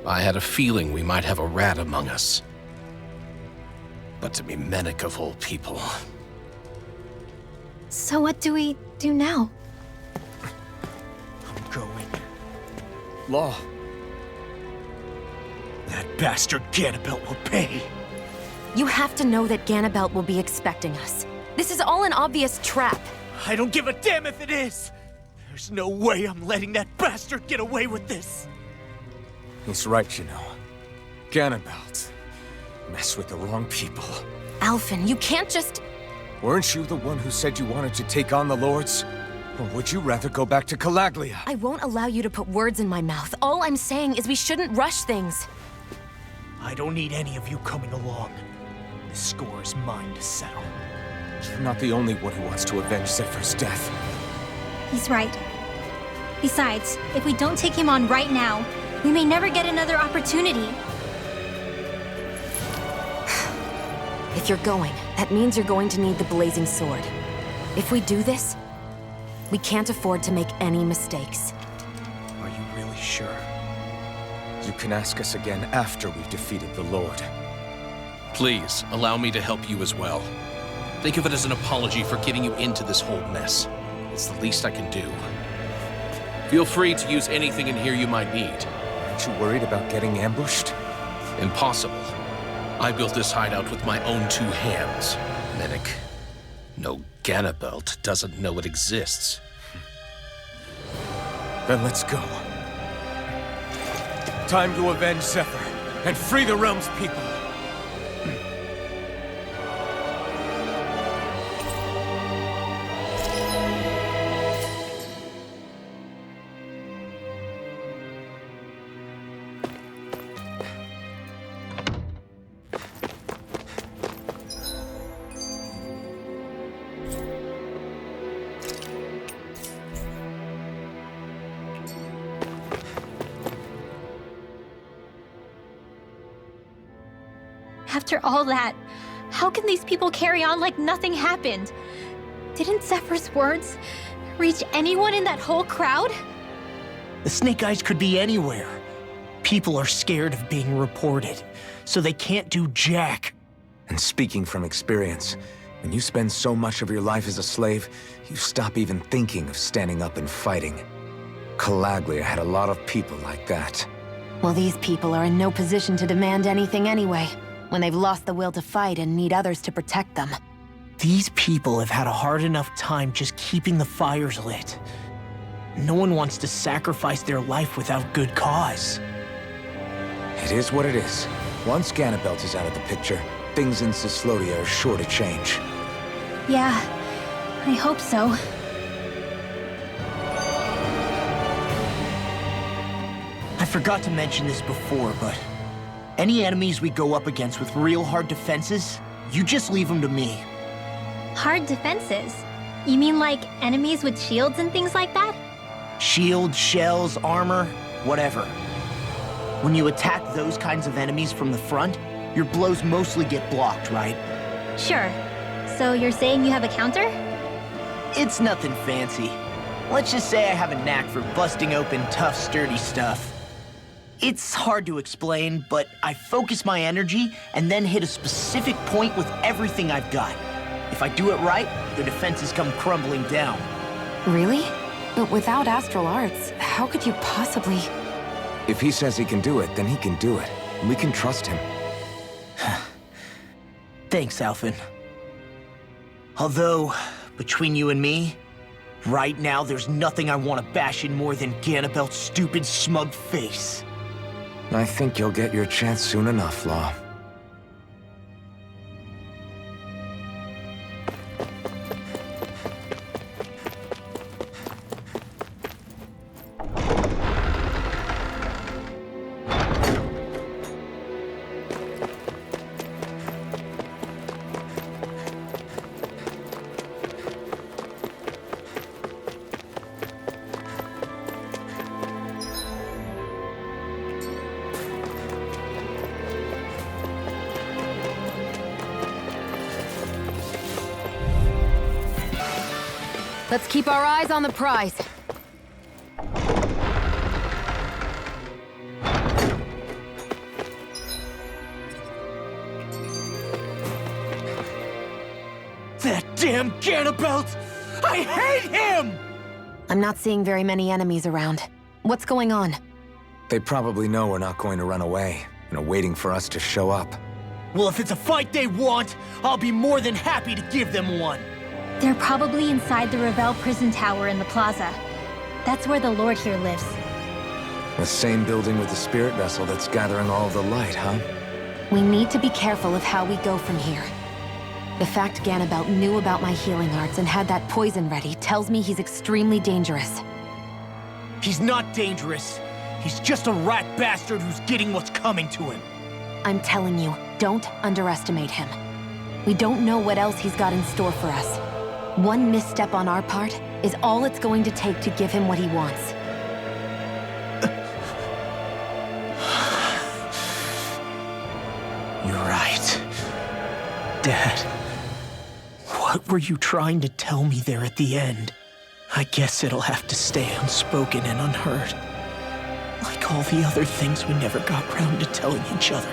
I had a feeling we might have a rat among us. But to be Mennick of all people... So what do we do now? I'm going. Law. That bastard Ganabelt will pay. You have to know that Ganabelt will be expecting us. This is all an obvious trap. I don't give a damn if it is! There's no way I'm letting that bastard get away with this! He's right, you know. Ganabelt. Mess with the wrong people. Alphen, you can't just... Weren't you the one who said you wanted to take on the Lords? Or would you rather go back to Calaglia? I won't allow you to put words in my mouth. All I'm saying is we shouldn't rush things. I don't need any of you coming along. The score is mine to settle. You're not the only one who wants to avenge Safar's death. He's right. Besides, if we don't take him on right now, we may never get another opportunity. If you're going, that means you're going to need the Blazing Sword. If we do this, we can't afford to make any mistakes. Are you really sure? You can ask us again after we've defeated the Lord. Please, allow me to help you as well. Think of it as an apology for getting you into this whole mess. It's the least I can do. Feel free to use anything in here you might need. Aren't you worried about getting ambushed? Impossible. I built this hideout with my own 2 hands, Mennick. No Ganabelt doesn't know it exists. Then let's go. Time to avenge Safar and free the realm's people. After all that, how can these people carry on like nothing happened? Didn't Zephyr's words reach anyone in that whole crowd? The Snake Eyes could be anywhere. People are scared of being reported, so they can't do jack. And speaking from experience, when you spend so much of your life as a slave, you stop even thinking of standing up and fighting. Calaglia had a lot of people like that. Well, these people are in no position to demand anything anyway, when they've lost the will to fight and need others to protect them. These people have had a hard enough time just keeping the fires lit. No one wants to sacrifice their life without good cause. It is what it is. Once Ganabelt is out of the picture, things in Cyslodia are sure to change. Yeah, I hope so. I forgot to mention this before, but any enemies we go up against with real hard defenses, you just leave them to me. Hard defenses? You mean like enemies with shields and things like that? Shields, shells, armor, whatever. When you attack those kinds of enemies from the front, your blows mostly get blocked, right? Sure. So you're saying you have a counter? It's nothing fancy. Let's just say I have a knack for busting open tough, sturdy stuff. It's hard to explain, but I focus my energy and then hit a specific point with everything I've got. If I do it right, the defenses come crumbling down. Really? But without astral arts, how could you possibly... If he says he can do it, then he can do it. We can trust him. Thanks, Alphen. Although, between you and me, right now there's nothing I want to bash in more than Ganabelt's stupid, smug face. I think you'll get your chance soon enough, Law. Let's keep our eyes on the prize. That damn Ganabelt! I hate him! I'm not seeing very many enemies around. What's going on? They probably know we're not going to run away, and are waiting for us to show up. Well, if it's a fight they want, I'll be more than happy to give them one. They're probably inside the Riville prison tower in the plaza. That's where the Lord here lives. The same building with the spirit vessel that's gathering all of the light, huh? We need to be careful of how we go from here. The fact Ganabelt knew about my healing arts and had that poison ready tells me he's extremely dangerous. He's not dangerous. He's just a rat bastard who's getting what's coming to him. I'm telling you, don't underestimate him. We don't know what else he's got in store for us. One misstep on our part is all it's going to take to give him what he wants. You're right. Dad, what were you trying to tell me there at the end? I guess it'll have to stay unspoken and unheard. Like all the other things we never got round to telling each other.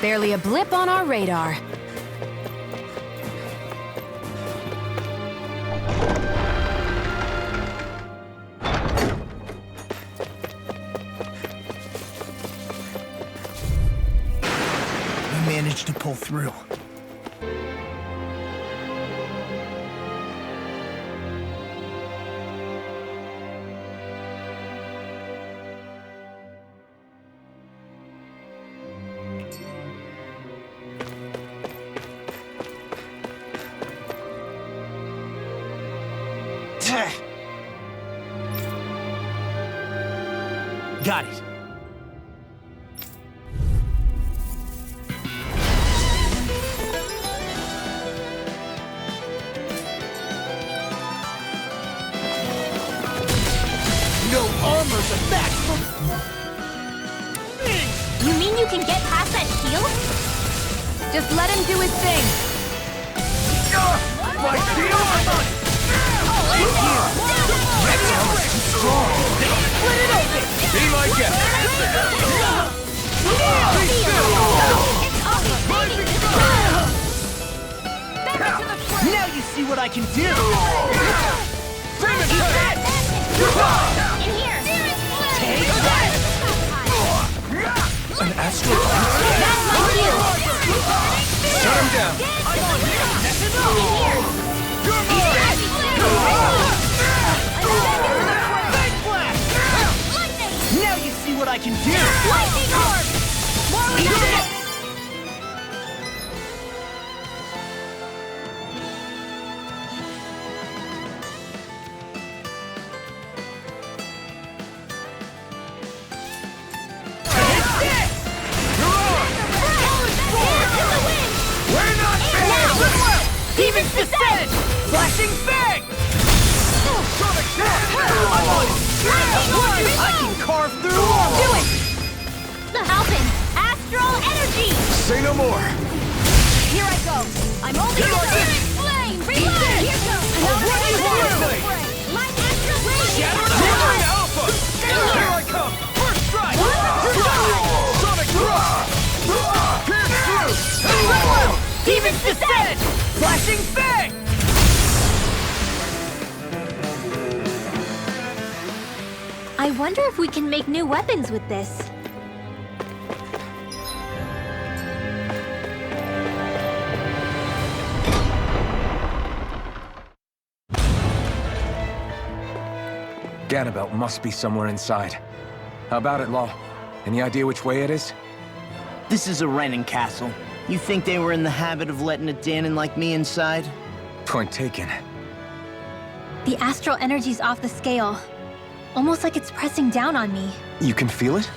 Barely a blip on our radar. We managed to pull through. Got it. No armor's a match for me! You mean you can get past that shield? Just let him do his thing. My shield! Split it open! Be my guest! Now you see what I can do! In here! Take that! An astral That's my shield! Shut him down! Now you see what I can do! Lightning orb! More lightning! Demons descend! Flashing fang! Sonic Dash! I'm on it! I can carve through all! Do it! The Halpin! Astral energy! Say no more! Here I go! I'm only using flame! Reload! Here goes! What do you want of me? My astral radiance! Shattering Alpha! Here I come! First strike! Sonic Thrust! Pierce through! Demons descend! Flashing fang! I wonder if we can make new weapons with this. Ganabelt must be somewhere inside. How about it, Law? Any idea which way it is? This is a Renin castle. You think they were in the habit of letting a Danon like me inside? Point taken. The astral energy's off the scale. Almost like it's pressing down on me. You can feel it?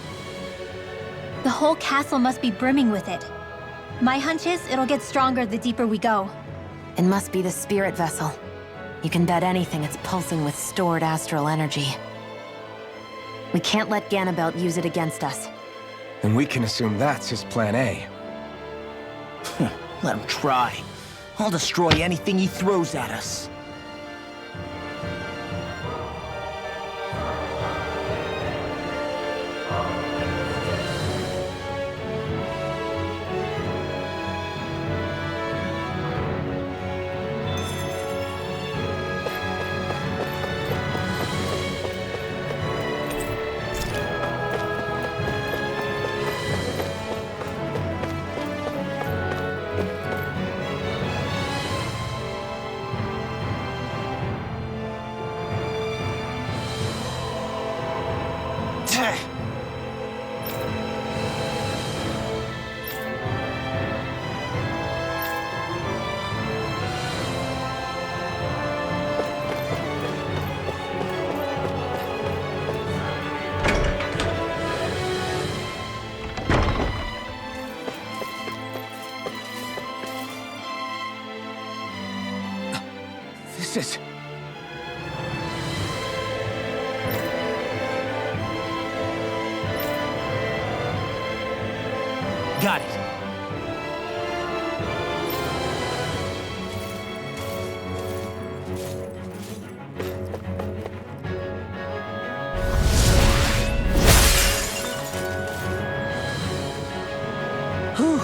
The whole castle must be brimming with it. My hunch is it'll get stronger the deeper we go. It must be the spirit vessel. You can bet anything it's pulsing with stored astral energy. We can't let Ganabelt use it against us. Then we can assume that's his plan A. Let him try. I'll destroy anything he throws at us. Jesus! Got it. Whew.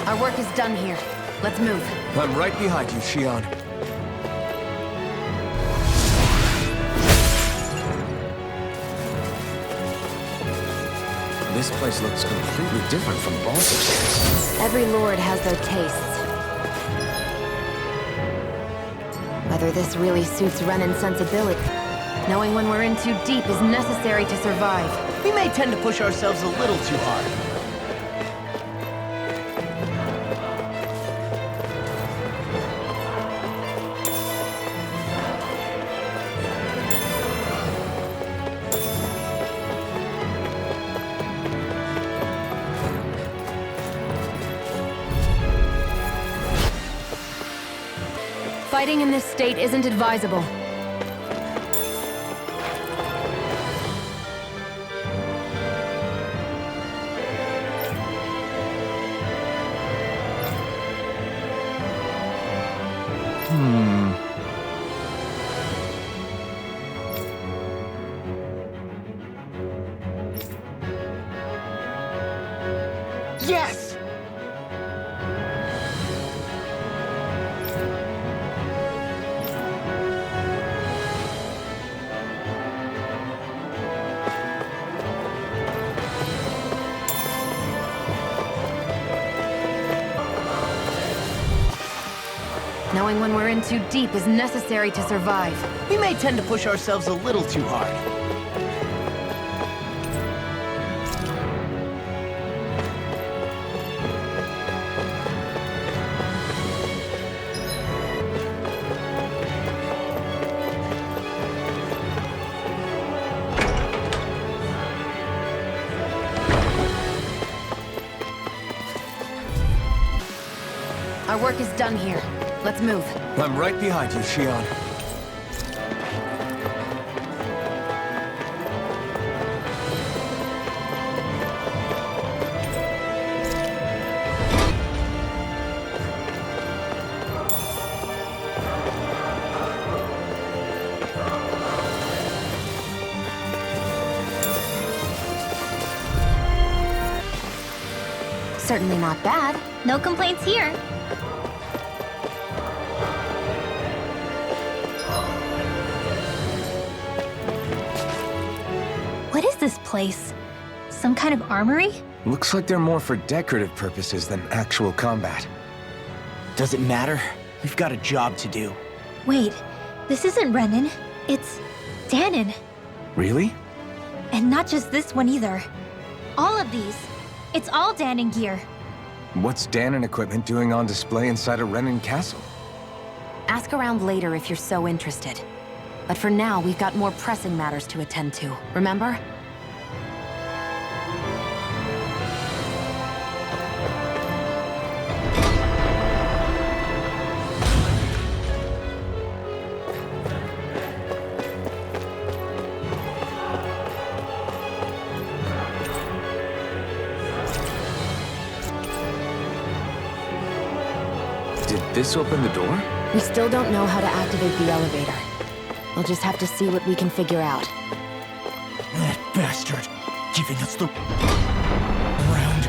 Our work is done here. Let's move. I'm right behind you, Shion. This place looks completely different from Baltimore. Every lord has their tastes. Whether this really suits Renan's sensibility. Knowing when we're in too deep is necessary to survive. We may tend to push ourselves a little too hard. Fighting in this state isn't advisable. Yes! Knowing when we're in too deep is necessary to survive. We may tend to push ourselves a little too hard. Our work is done here. Let's move. I'm right behind you, Shion. Certainly not bad. No complaints here. What is this place? Some kind of armory? Looks like they're more for decorative purposes than actual combat. Does it matter? We've got a job to do. Wait, this isn't Renan. It's Danon. Really? And not just this one either. All of these. It's all Danon gear. What's Danon equipment doing on display inside a Renan castle? Ask around later if you're so interested. But for now, we've got more pressing matters to attend to, remember? Did this open the door? We still don't know how to activate the elevator. We'll just have to see what we can figure out. That bastard! Giving us the... round.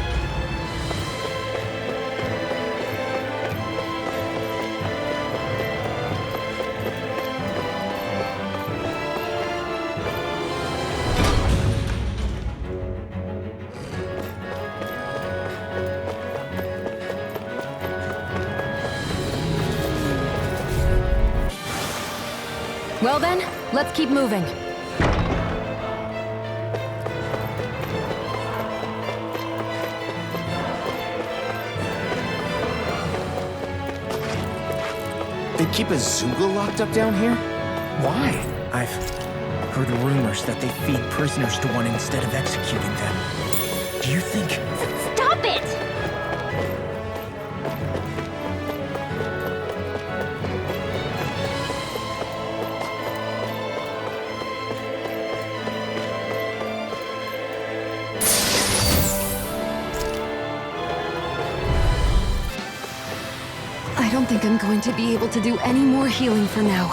Well then, let's keep moving. They keep a Zoogle locked up down here? Why? heard rumors that they feed prisoners to one instead of executing them. Do you think... Stop it! I don't think I'm going to be able to do any more healing for now.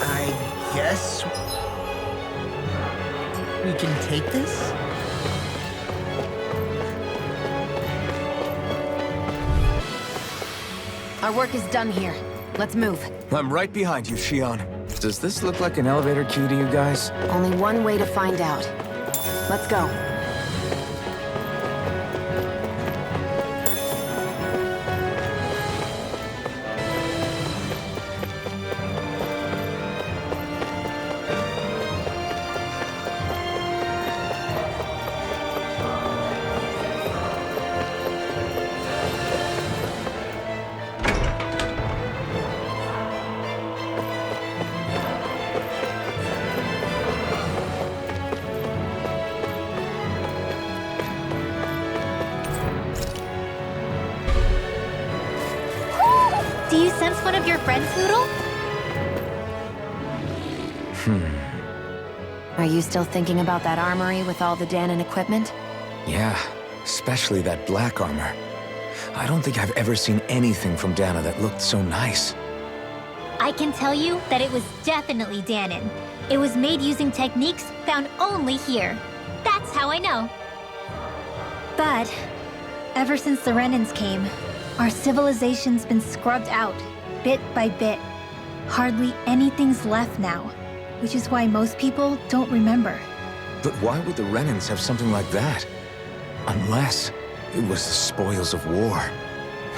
I guess... we can take this? Our work is done here. Let's move. I'm right behind you, Shion. Does this look like an elevator queue to you guys? Only one way to find out. Let's go. Do you sense one of your friends, Noodle? Are you still thinking about that armory with all the Danon equipment? Yeah, especially that black armor. I don't think I've ever seen anything from Dana that looked so nice. I can tell you that it was definitely Danon. It was made using techniques found only here. That's how I know. But ever since the Renans came, our civilization's been scrubbed out, bit by bit. Hardly anything's left now, which is why most people don't remember. But why would the Renans have something like that? Unless it was the spoils of war.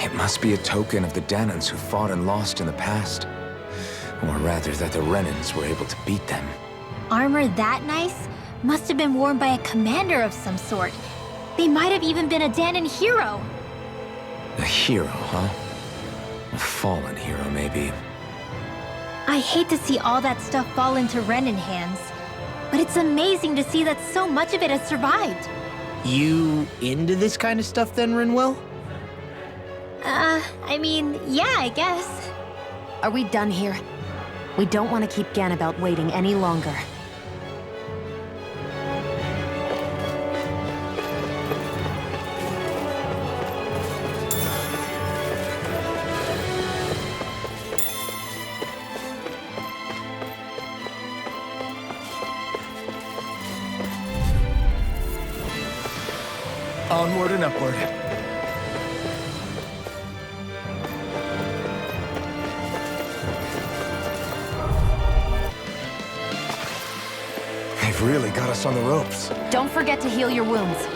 It must be a token of the Danans who fought and lost in the past. Or rather, that the Renans were able to beat them. Armor that nice must have been worn by a commander of some sort. They might have even been a Danon hero. A hero, huh? A fallen hero, maybe. I hate to see all that stuff fall into Renan hands, but it's amazing to see that so much of it has survived. You into this kind of stuff then, Rinwell? I mean, yeah, I guess. Are we done here? We don't want to keep Ganabelt waiting any longer. Onward and upward. They've really got us on the ropes. Don't forget to heal your wounds.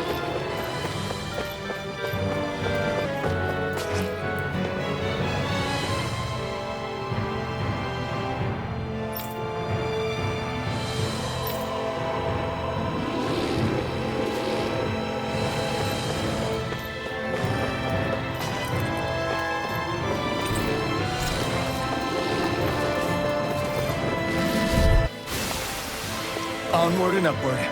Onward and upward.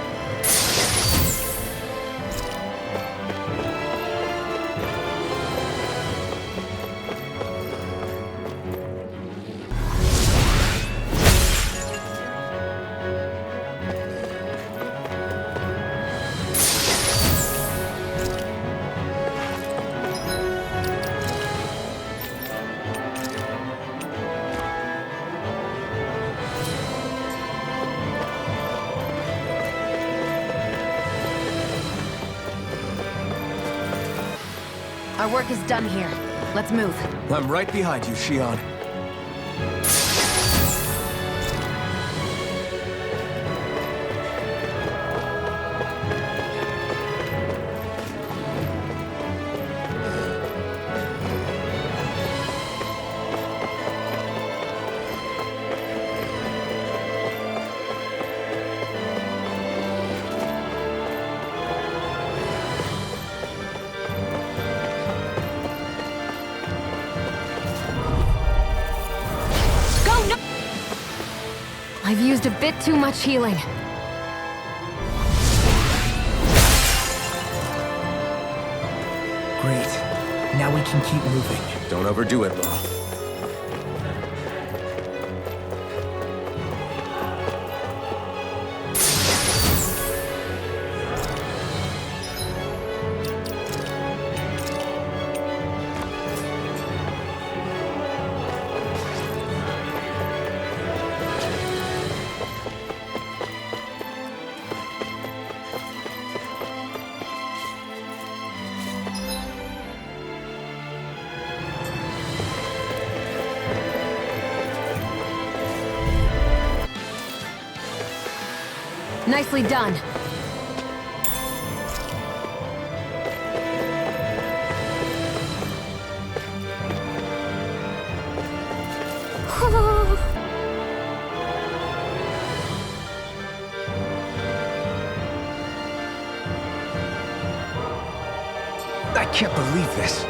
Our work is done here. Let's move. I'm right behind you, Shion. I've used a bit too much healing. Great. Now we can keep moving. Don't overdo it, Law. Nicely done. I can't believe this.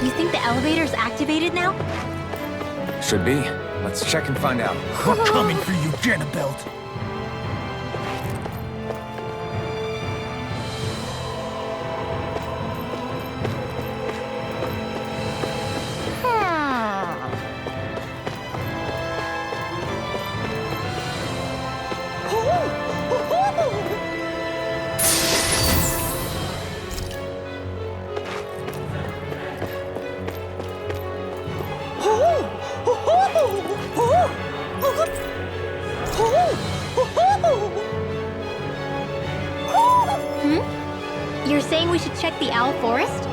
You think the elevator's activated now? Should be. Let's check and find out. We're coming for you, Belt. You're saying we should check the Owl Forest?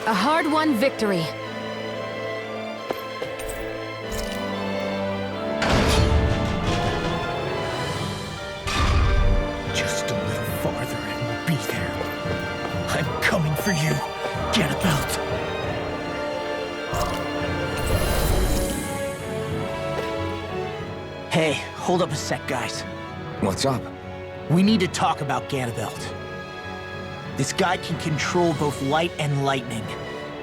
A hard-won victory. Just a little farther and we'll be there. I'm coming for you, Belt. Hey, hold up a sec, guys. What's up? We need to talk about Ganabelt. This guy can control both light and lightning,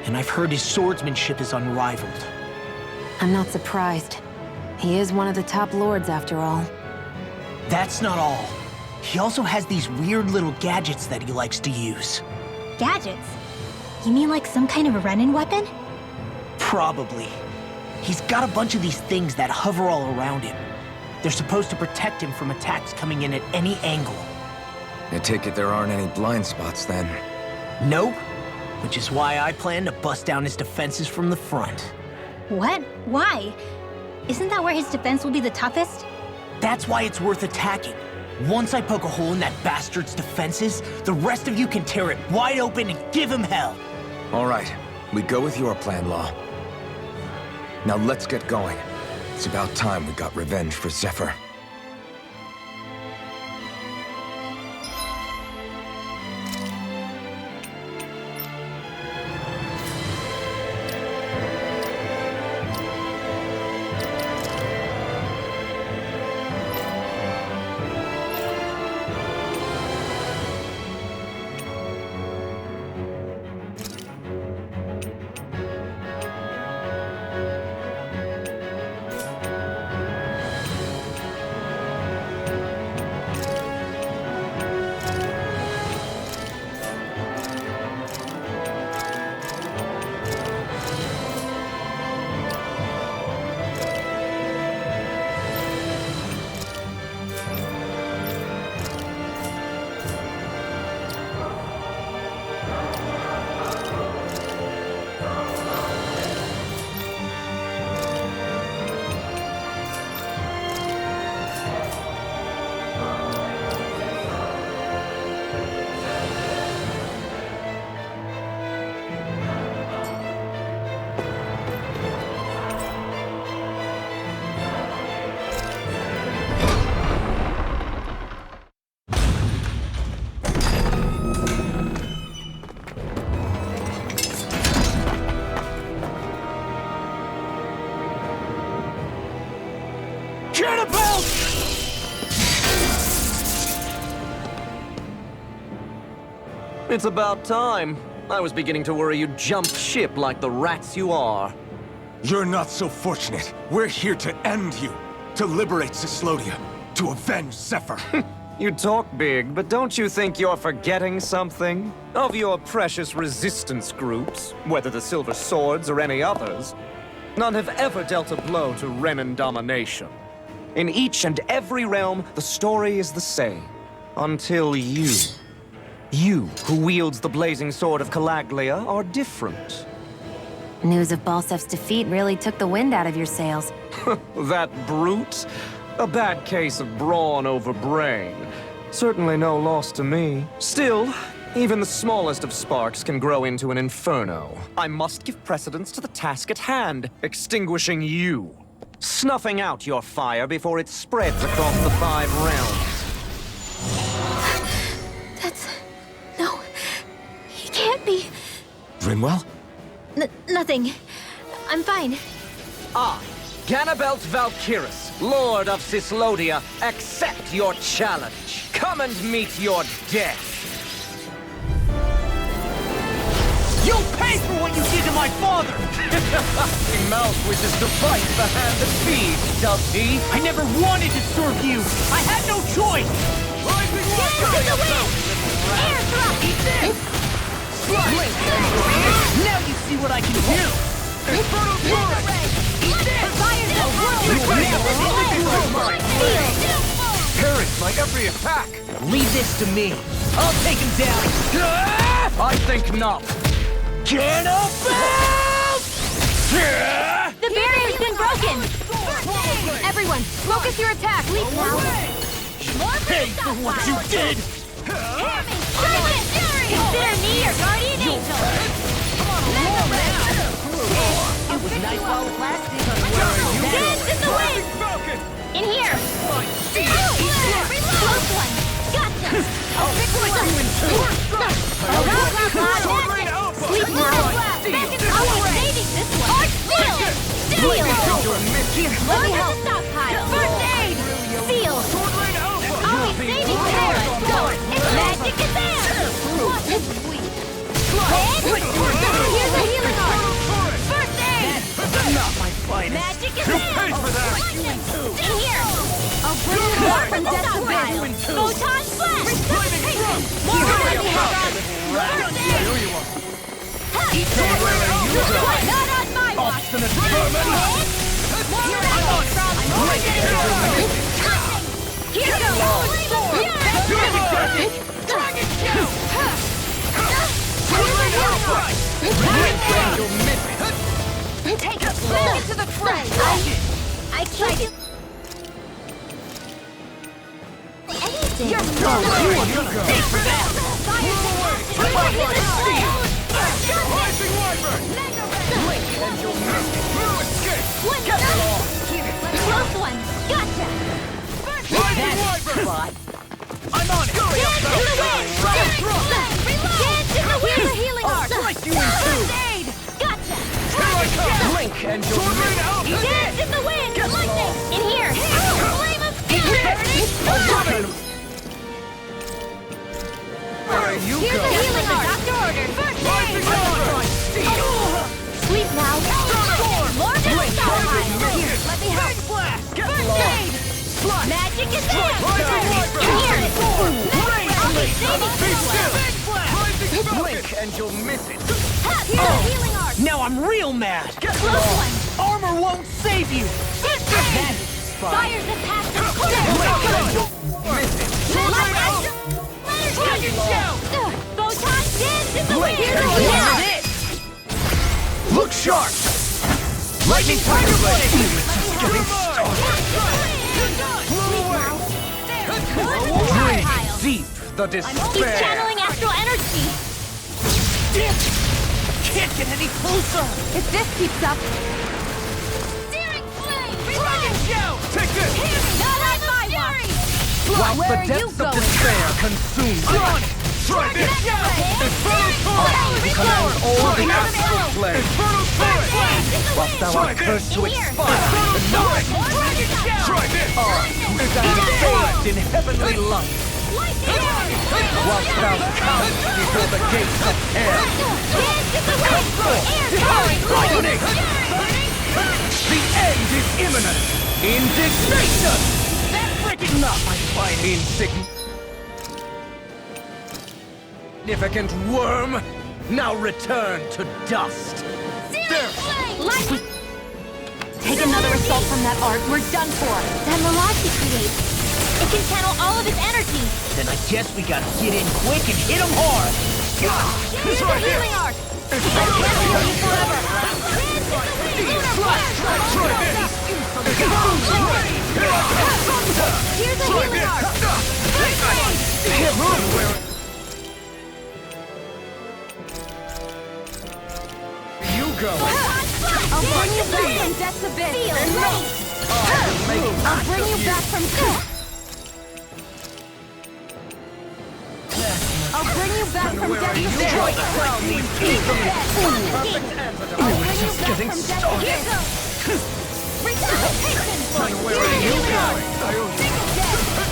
and I've heard his swordsmanship is unrivaled. I'm not surprised. He is one of the top lords, after all. That's not all. He also has these weird little gadgets that he likes to use. Gadgets? You mean like some kind of a Renin weapon? Probably. He's got a bunch of these things that hover all around him. They're supposed to protect him from attacks coming in at any angle. I take it there aren't any blind spots, then. Nope. Which is why I plan to bust down his defenses from the front. What? Why? Isn't that where his defense will be the toughest? That's why it's worth attacking. Once I poke a hole in that bastard's defenses, the rest of you can tear it wide open and give him hell. All right. We go with your plan, Law. Now let's get going. It's about time we got revenge for Zephyr. Cannibal! It's about time. I was beginning to worry you'd jump ship like the rats you are. You're not so fortunate. We're here to end you. To liberate Cyslodia. To avenge Safar. You talk big, but don't you think you're forgetting something? Of your precious resistance groups, whether the Silver Swords or any others, none have ever dealt a blow to Renan domination. In each and every realm, the story is the same. Until you. You, who wields the blazing sword of Calaglia, are different. News of Balsef's defeat really took the wind out of your sails. That brute? A bad case of brawn over brain. Certainly no loss to me. Still, even the smallest of sparks can grow into an inferno. I must give precedence to the task at hand, extinguishing you. Snuffing out your fire before it spreads across the 5 realms. No, he can't be. Rinwell? Nothing. I'm fine. I, Ganabelt Valkyris, Lord of Cyslodia, accept your challenge. Come and meet your death. You'll pay for what you did to my father! He mouth wishes to fight the hand that feeds, does he? I never wanted to serve you! I had no choice! Dance in the wind! Air thrust! Eat this! Now you see what I can do! Infernal Fury! Eat this! Fire's a whirlwind! Parry my every attack! Leave this to me. I'll take him down. I think not. Cannibal! The barrier's been broken! Everyone, focus your attack! Leap now! Pay for what you did! Consider me your guardian angel! It was nice while it lasted. Dance in the wind! In here! Close one! Gotcha! I'll pick one up in two! Sleep now! I'll be saving this one! Steel! Let me help! Stockpile! First aid! Seal! I'll be saving Paris! Magic is there! Here's a healing art! First aid! Not my finest. Magic is there! In here! I'll bring you more from Stockpile! Photon flash! More heavy help! First aid! Not on my watch! Here Take it slow to the front! I can't... Anything! You're strong! Take for that! Rising Wyvern! Close one! Gotcha! Rising Wyvern! I'm on it! Dance in the wind! Dance in the wind! The healing art! Slice you in two! First aid! Gotcha! Blink and you'll Dance in the wind! Lightning! In here! Flame of steel! Where are you Here's a going? healing art! Doctor ordered! First aid! Sleep now! More than Starfire! Here, let me help! First aid! Magic is there! In here! I'll be saving someone! Blink and you'll miss it. Here's a healing art! Now I'm real mad! Close one! Armor won't save you! First aid! Fire's a path to corner! Photon dance in the wind! Here's look sharp! Lightning Tiger Blade! Getting Started! Deep the He's despair. channeling astral energy! Can't get any closer! If this keeps up, Steering flame! Dragon Shout! Take this! Not on my watch! While Where the are you depths of going? despair consume I'm on it! Try this! Command all the astral plane! Whilst thou art cursed to expire in the night! Try this! Who stands bathed in heavenly light! Whilst thou counts before the gates of hell! Come forth, divine lightning! The end is imminent! Indignation! Not my fine insignificant worm! Now return to dust! Take another assault from that arc. We're done for. That mirage he creates. It can channel all of its energy. Then I guess we gotta get in quick and hit him hard. Here's the healing arc. Let's heal you forever. Here's the healing arc. You go! I'll bring you back from death's abyss. I'll bring you back from death. I'll bring you back from death's abyss. Just getting started! Where are you going?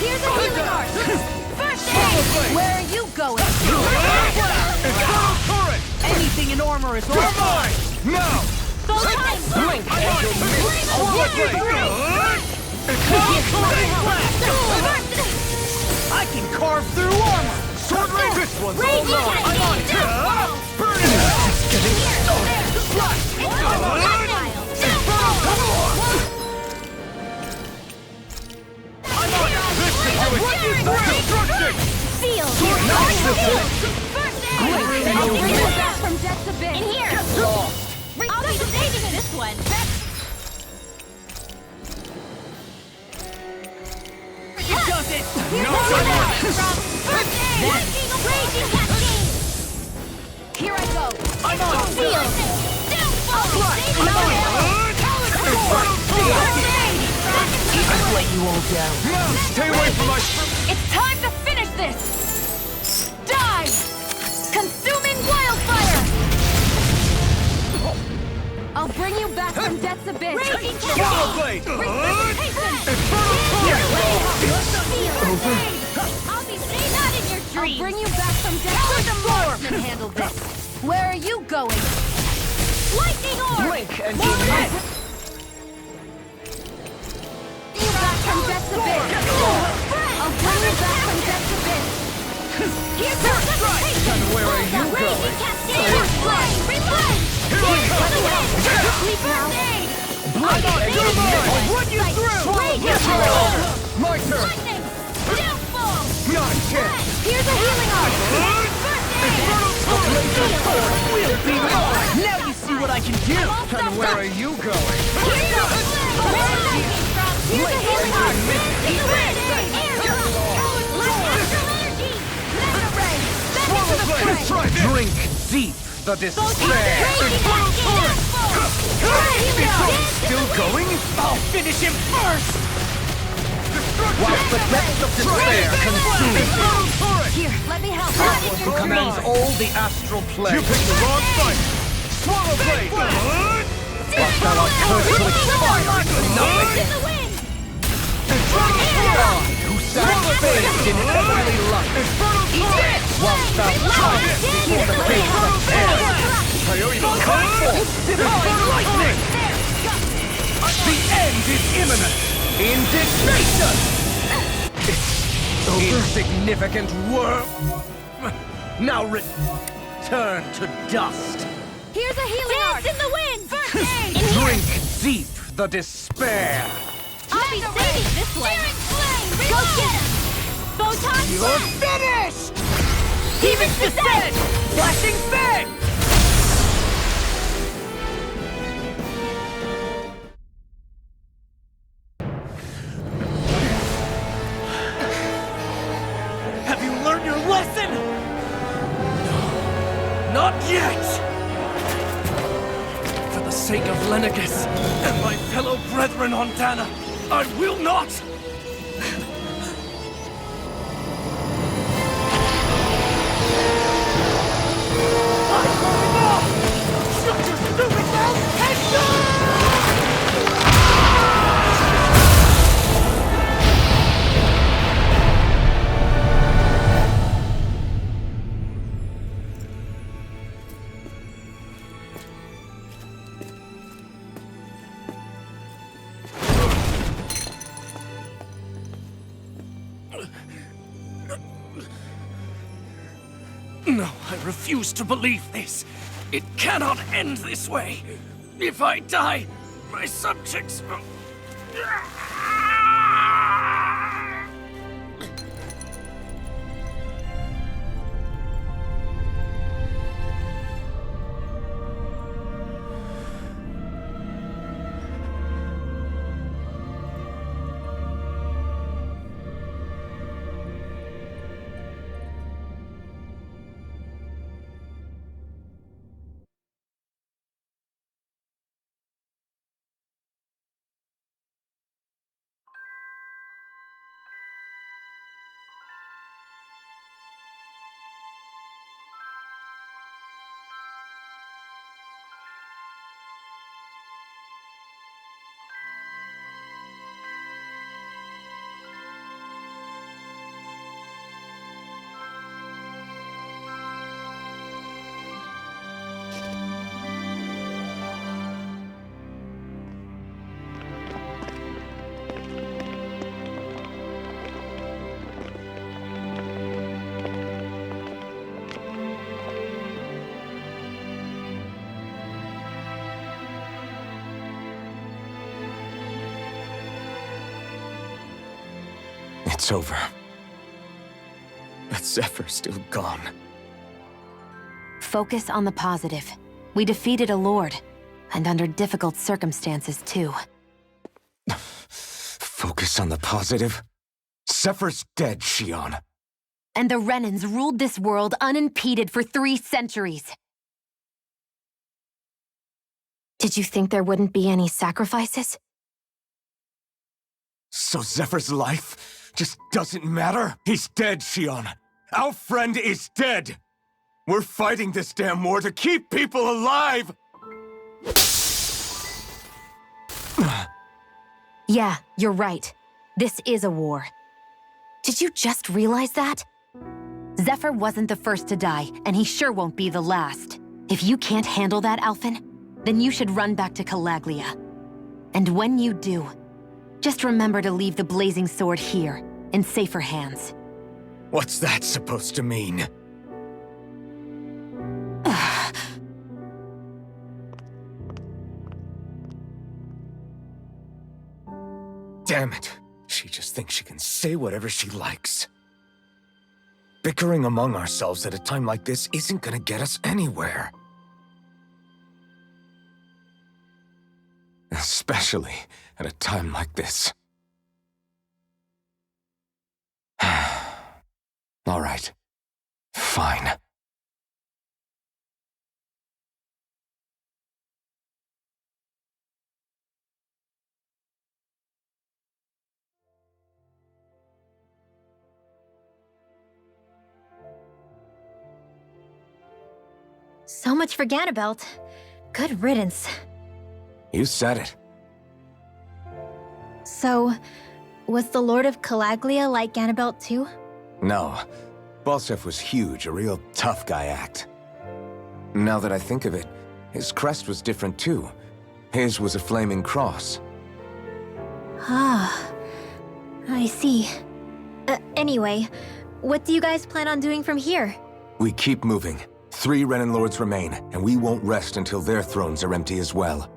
Here's a healing arc. First aid. Where are you going? Anything in armor is all mine! Now! Blink! I can carve through armor! Sword ray! This one's all Raging mine! Cascade. Burn it! Just getting started! Feel. I'll bring you back from death's abyss. In here. I'll be saving this one. It does it! Raging Cascade. Here I go. I'm on! Feel. I've let you all down. Stay away from my... It's time to finish this. Die! Consuming wildfire! I'll bring you back from death's abyss. Raging Swallow Cascade. blade! I'll be saved. Not in your I'll dreams. bring you back from death's abyss. Swordsman handle this. Where are you going? Lightning orb. Blink and you miss! You back from death's abyss. I'll bring you back from death's abyss. Here's the strike. And where are you going? Raging Cascade. Replay. Blood and you miss! Run you through! My turn! Not yet! Here's a healing arc. We'll be mine! Now you see what I can do! And where are you going? Here's a healing arc. Drink deep the despair! Still going? I'll finish him first! While the depths of despair consume! Here, let me help. Who commands all the astral plane? You picked the wrong fight! Swallow blade! Whilst thou art cursed to expire into nothing! Who stands bathed in heavenly light! Whilst thou counts before the gates of hell! Come forth, divine lightning! The end is imminent! Indignation! Insignificant worm! Now return to dust! Here's a healing arc. In the wind. First aid. Drink deep the despair! I'll be saving this one. Go get him. Photon You're finished! Demon's Descent! Flashing Fang! Have you learned your lesson? No, not yet! For the sake of Lenegis and my fellow brethren on Dana, I will not! No, I refuse to believe this. It cannot end this way. If I die, my subjects will... It's over. But Zephyr's still gone. Focus on the positive. We defeated a lord, and under difficult circumstances, too. Focus on the positive? Zephyr's dead, Xion. And the Renans ruled this world unimpeded for 3 centuries. Did you think there wouldn't be any sacrifices? So Zephyr's life just doesn't matter? He's dead, Xion. Our friend is dead. We're fighting this damn war to keep people alive! Yeah, you're right. This is a war. Did you just realize that? Zephyr wasn't the first to die, and he sure won't be the last. If you can't handle that, Alphen, then you should run back to Calaglia. And when you do, just remember to leave the blazing sword here, in safer hands. What's that supposed to mean? Damn it. She just thinks she can say whatever she likes. Bickering among ourselves at a time like this isn't gonna get us anywhere. Especially at a time like this. All right. Fine. So much for Ganabelt. Good riddance. You said it. So, was the Lord of Calaglia like Ganabelt too? No. Balsef was huge, a real tough guy act. Now that I think of it, his crest was different too. His was a flaming cross. Ah, I see. Anyway, what do you guys plan on doing from here? We keep moving. 3 Renan Lords remain, and we won't rest until their thrones are empty as well.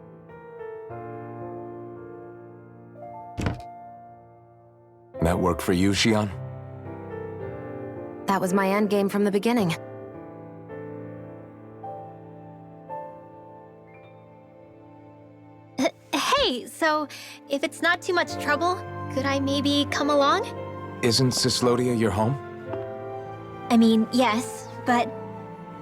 That work for you, Xion? That was my endgame from the beginning. Hey, so if it's not too much trouble, could I maybe come along? Isn't Cyslodia your home? I mean, yes, but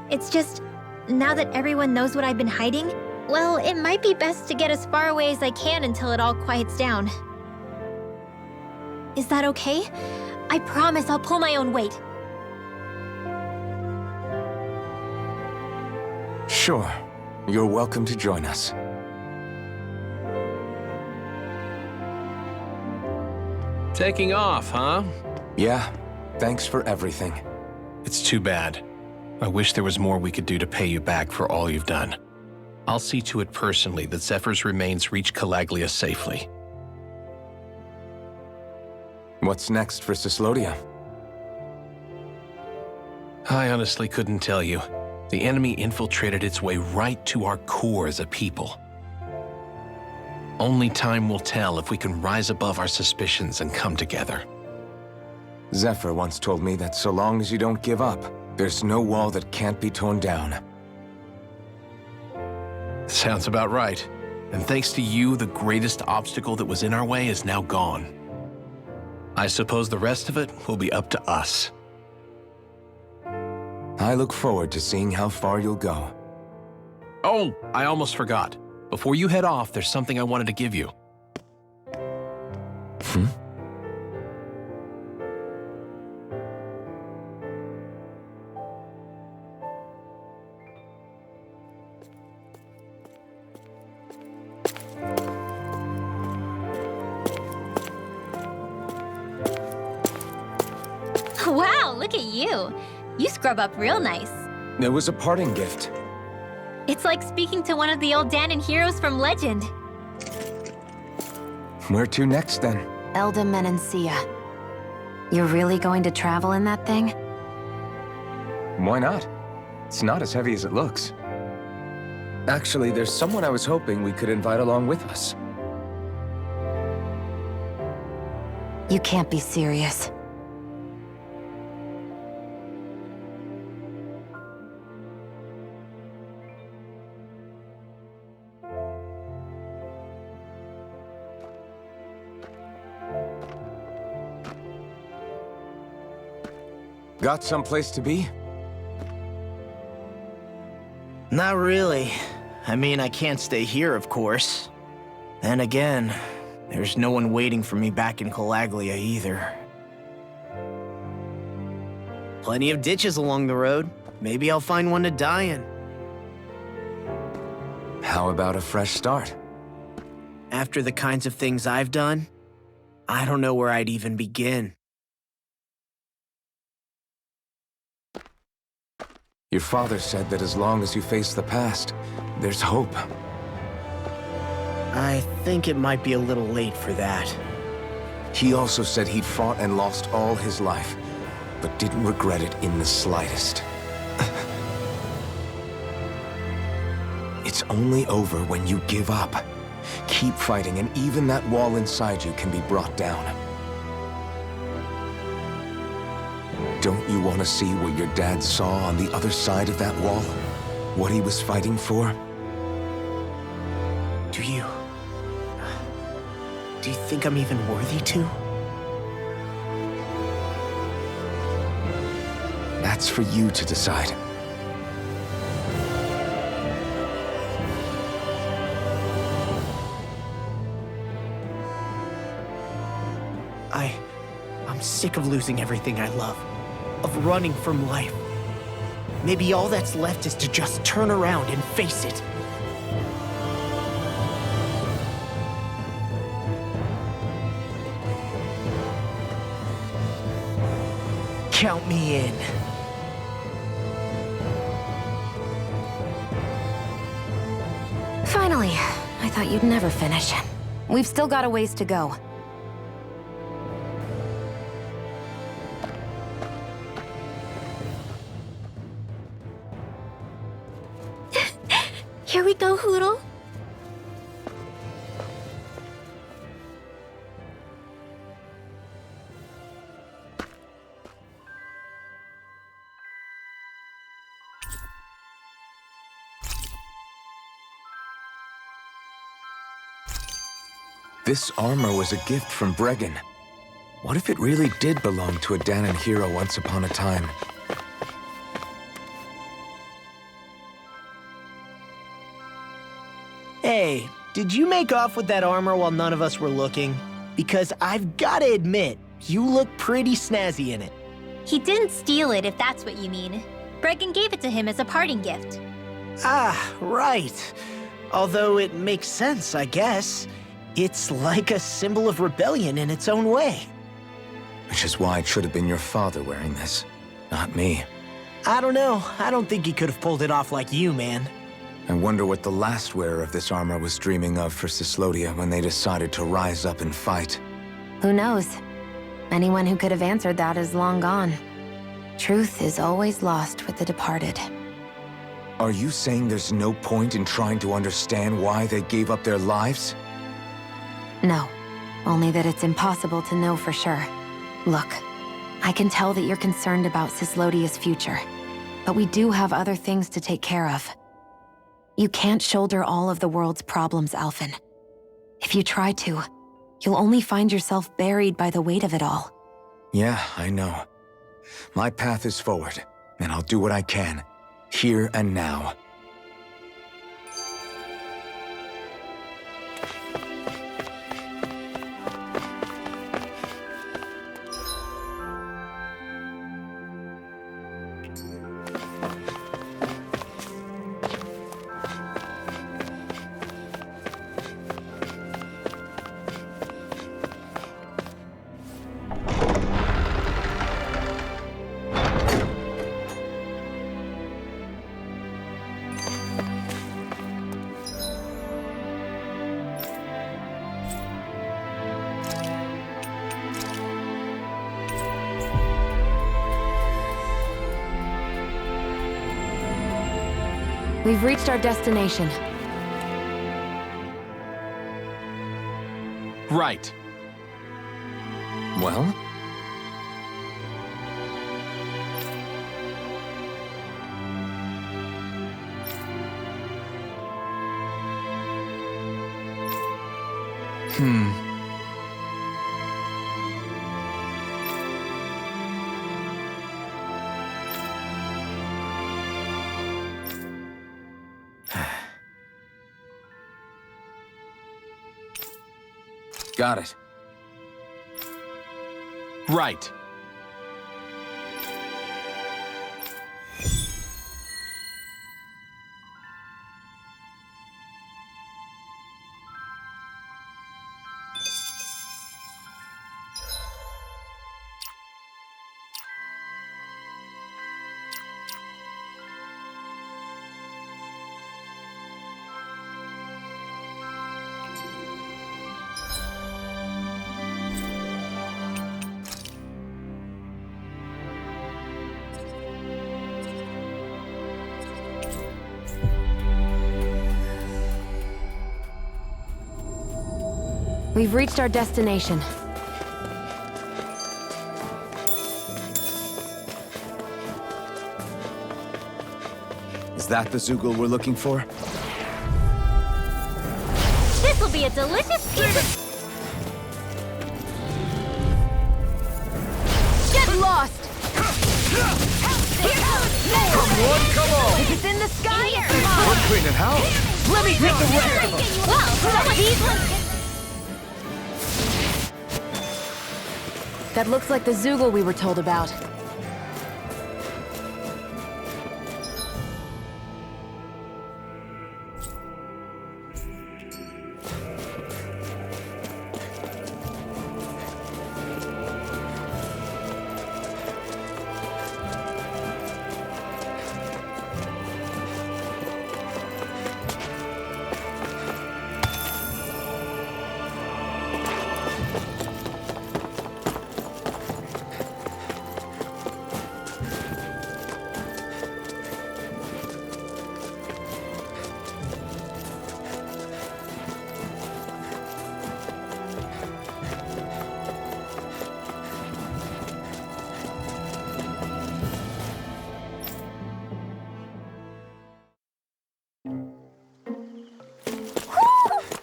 it's just, now that everyone knows what I've been hiding, well, it might be best to get as far away as I can until it all quiets down. Is that okay? I promise I'll pull my own weight. Sure. You're welcome to join us. Taking off, huh? Yeah. Thanks for everything. It's too bad. I wish there was more we could do to pay you back for all you've done. I'll see to it personally that Zephyr's remains reach Calaglia safely. What's next for Cyslodia? I honestly couldn't tell you. The enemy infiltrated its way right to our core as a people. Only time will tell if we can rise above our suspicions and come together. Zephyr once told me that so long as you don't give up, there's no wall that can't be torn down. Sounds about right. And thanks to you, the greatest obstacle that was in our way is now gone. I suppose the rest of it will be up to us. I look forward to seeing how far you'll go. Oh, I almost forgot. Before you head off, there's something I wanted to give you. Wow, look at you. You scrub up real nice. It was a parting gift. It's like speaking to one of the old Danon heroes from legend. Where to next, then? Elda Menancia. You're really going to travel in that thing? Why not? It's not as heavy as it looks. Actually, there's someone I was hoping we could invite along with us. You can't be serious. Got someplace to be? Not really. I mean, I can't stay here, of course. Then again, there's no one waiting for me back in Calaglia either. Plenty of ditches along the road. Maybe I'll find one to die in. How about a fresh start? After the kinds of things I've done, I don't know where I'd even begin. Your father said that as long as you face the past, there's hope. I think it might be a little late for that. He also said he'd fought and lost all his life, but didn't regret it in the slightest. It's only over when you give up. Keep fighting, and even that wall inside you can be brought down. Don't you want to see what your dad saw on the other side of that wall? What he was fighting for? Do you think I'm even worthy to? That's for you to decide. I'm sick of losing everything I love. Of running from life. Maybe all that's left is to just turn around and face it. Count me in. Finally. I thought you'd never finish. We've still got a ways to go. Here we go, Hoodle. This armor was a gift from Bregan. What if it really did belong to a Danon hero once upon a time? Hey, did you make off with that armor while none of us were looking? Because I've gotta admit, you look pretty snazzy in it. He didn't steal it, if that's what you mean. Bregan gave it to him as a parting gift. Ah, right. Although it makes sense, I guess. It's like a symbol of rebellion in its own way. Which is why it should have been your father wearing this, not me. I don't know. I don't think he could have pulled it off like you, man. I wonder what the last wearer of this armor was dreaming of for Cyslodia when they decided to rise up and fight. Who knows? Anyone who could have answered that is long gone. Truth is always lost with the departed. Are you saying there's no point in trying to understand why they gave up their lives? No, only that it's impossible to know for sure. Look, I can tell that you're concerned about Cyslodia's future, but we do have other things to take care of. You can't shoulder all of the world's problems, Alphen. If you try to, you'll only find yourself buried by the weight of it all. Yeah, I know. My path is forward, and I'll do what I can, here and now. We've reached our destination. Right. Well? Got it. Right. We've reached our destination. Is that the Zoogle we're looking for? This'll be a delicious piece of... Get lost! Come on! If it's in the sky, Here. it's mine! We're cleaning house! Let me take the rest! Well, these ones... That looks like the Zoogle we were told about.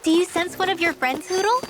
Do you sense one of your friends, Hoodle?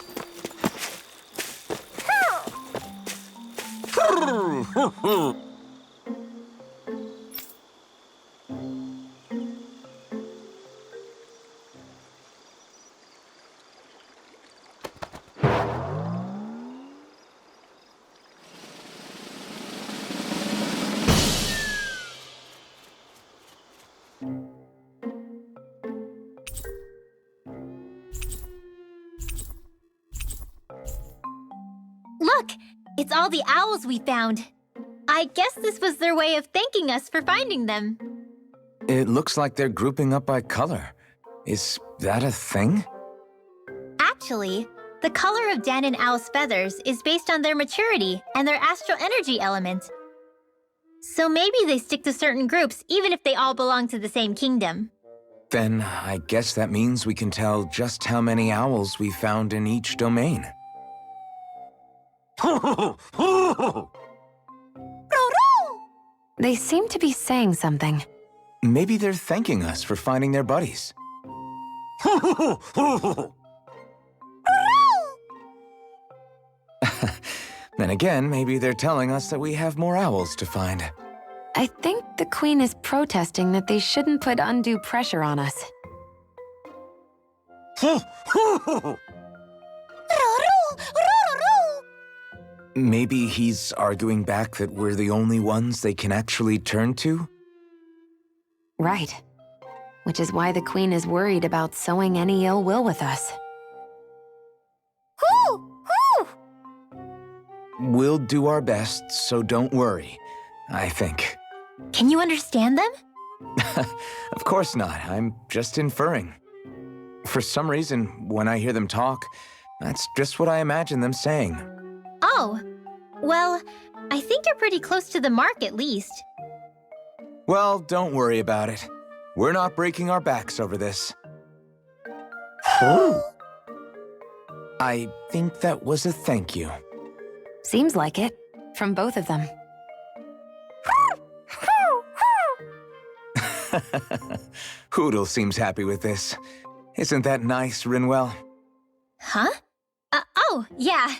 Look! It's all the owls we found. I guess this was their way of thanking us for finding them. It looks like they're grouping up by color. Is that a thing? Actually, The color of Dan and Owl's feathers is based on their maturity and their astral energy element. So maybe they stick to certain groups even if they all belong to the same kingdom. Then I guess that means we can tell just how many owls we found in each domain. They seem to be saying something. Maybe they're thanking us for finding their buddies. Then again, maybe they're telling us that we have more owls to find. I think the Queen is protesting that they shouldn't put undue pressure on us. Maybe he's arguing back that we're the only ones they can actually turn to? Right. Which is why the Queen is worried about sowing any ill will with us. We'll do our best, so don't worry, I think. Can you understand them? Of course not. I'm just inferring. For some reason, when I hear them talk, that's just what I imagine them saying. Oh, well, I think you're pretty close to the mark at least. Well, don't worry about it. We're not breaking our backs over this. I think that was a thank you. Seems like it, from both of them. Hoodle seems happy with this. Isn't that nice, Rinwell? Huh? Oh, yeah,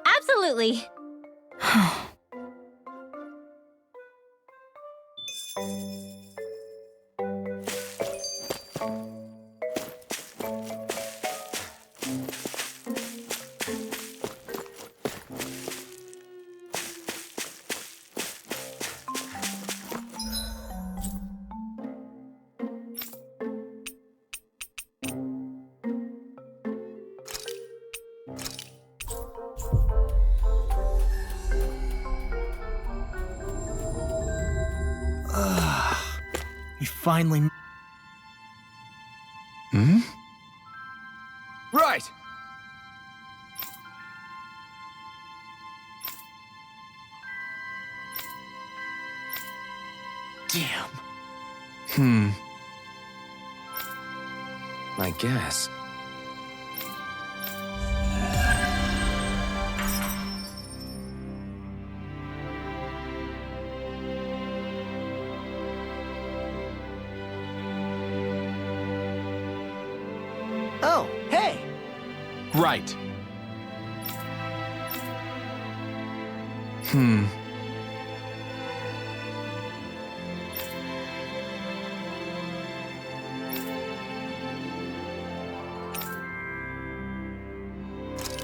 absolutely. We finally... Hmm? Right! Damn. I guess. Oh, hey! Right.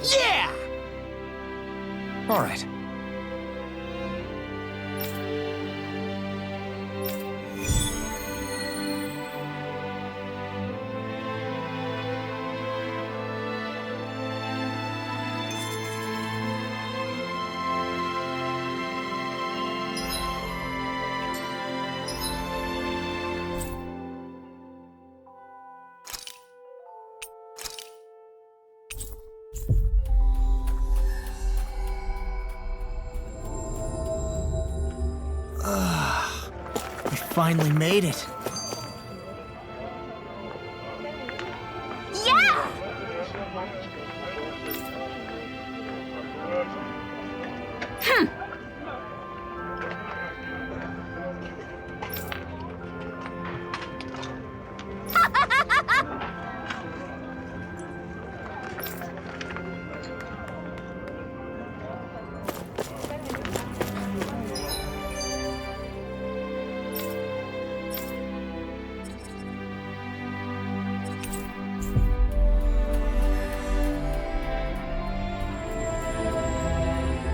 Yeah! All right. We finally made it. Yeah!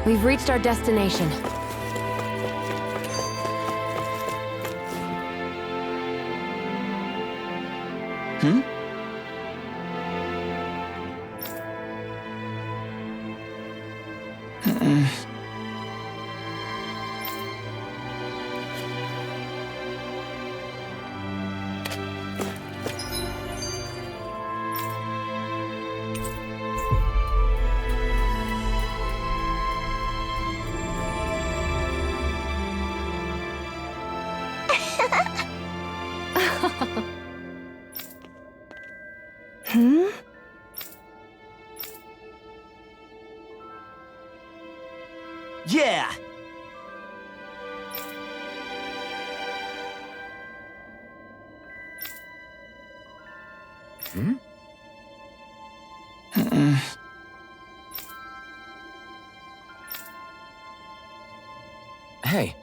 We've reached our destination. Yeah! Hey.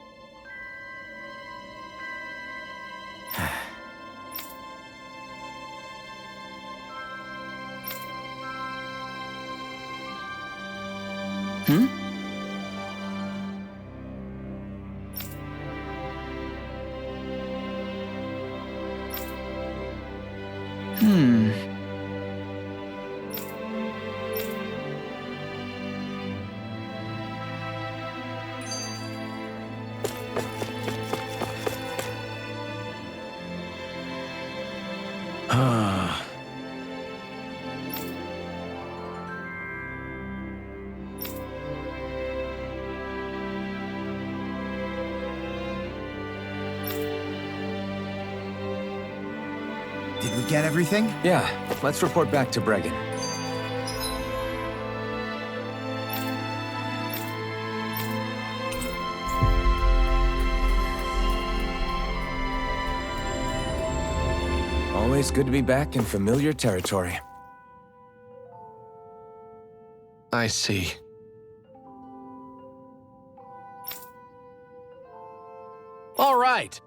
Did we get everything? Yeah, let's report back to Bregan. Always good to be back in familiar territory. I see. All right.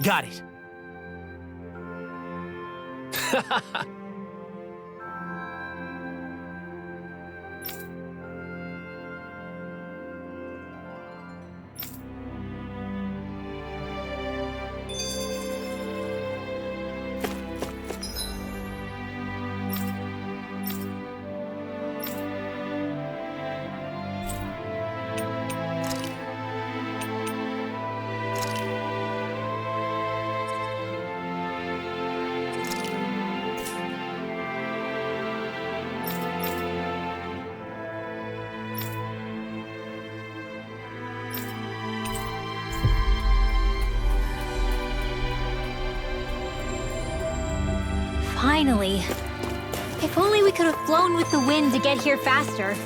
Got it. Finally. If only we could have flown with the wind to get here faster.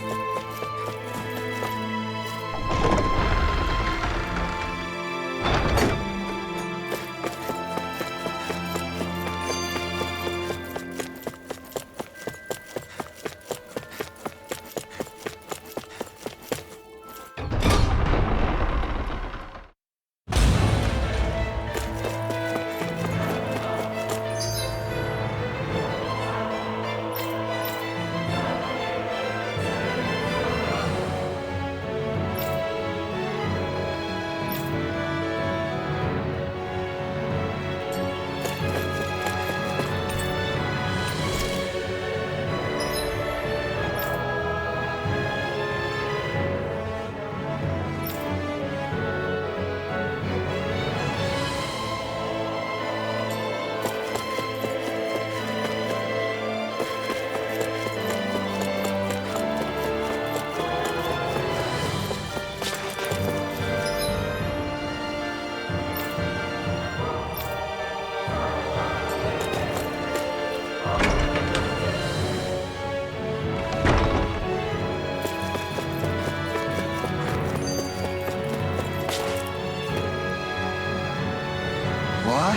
What?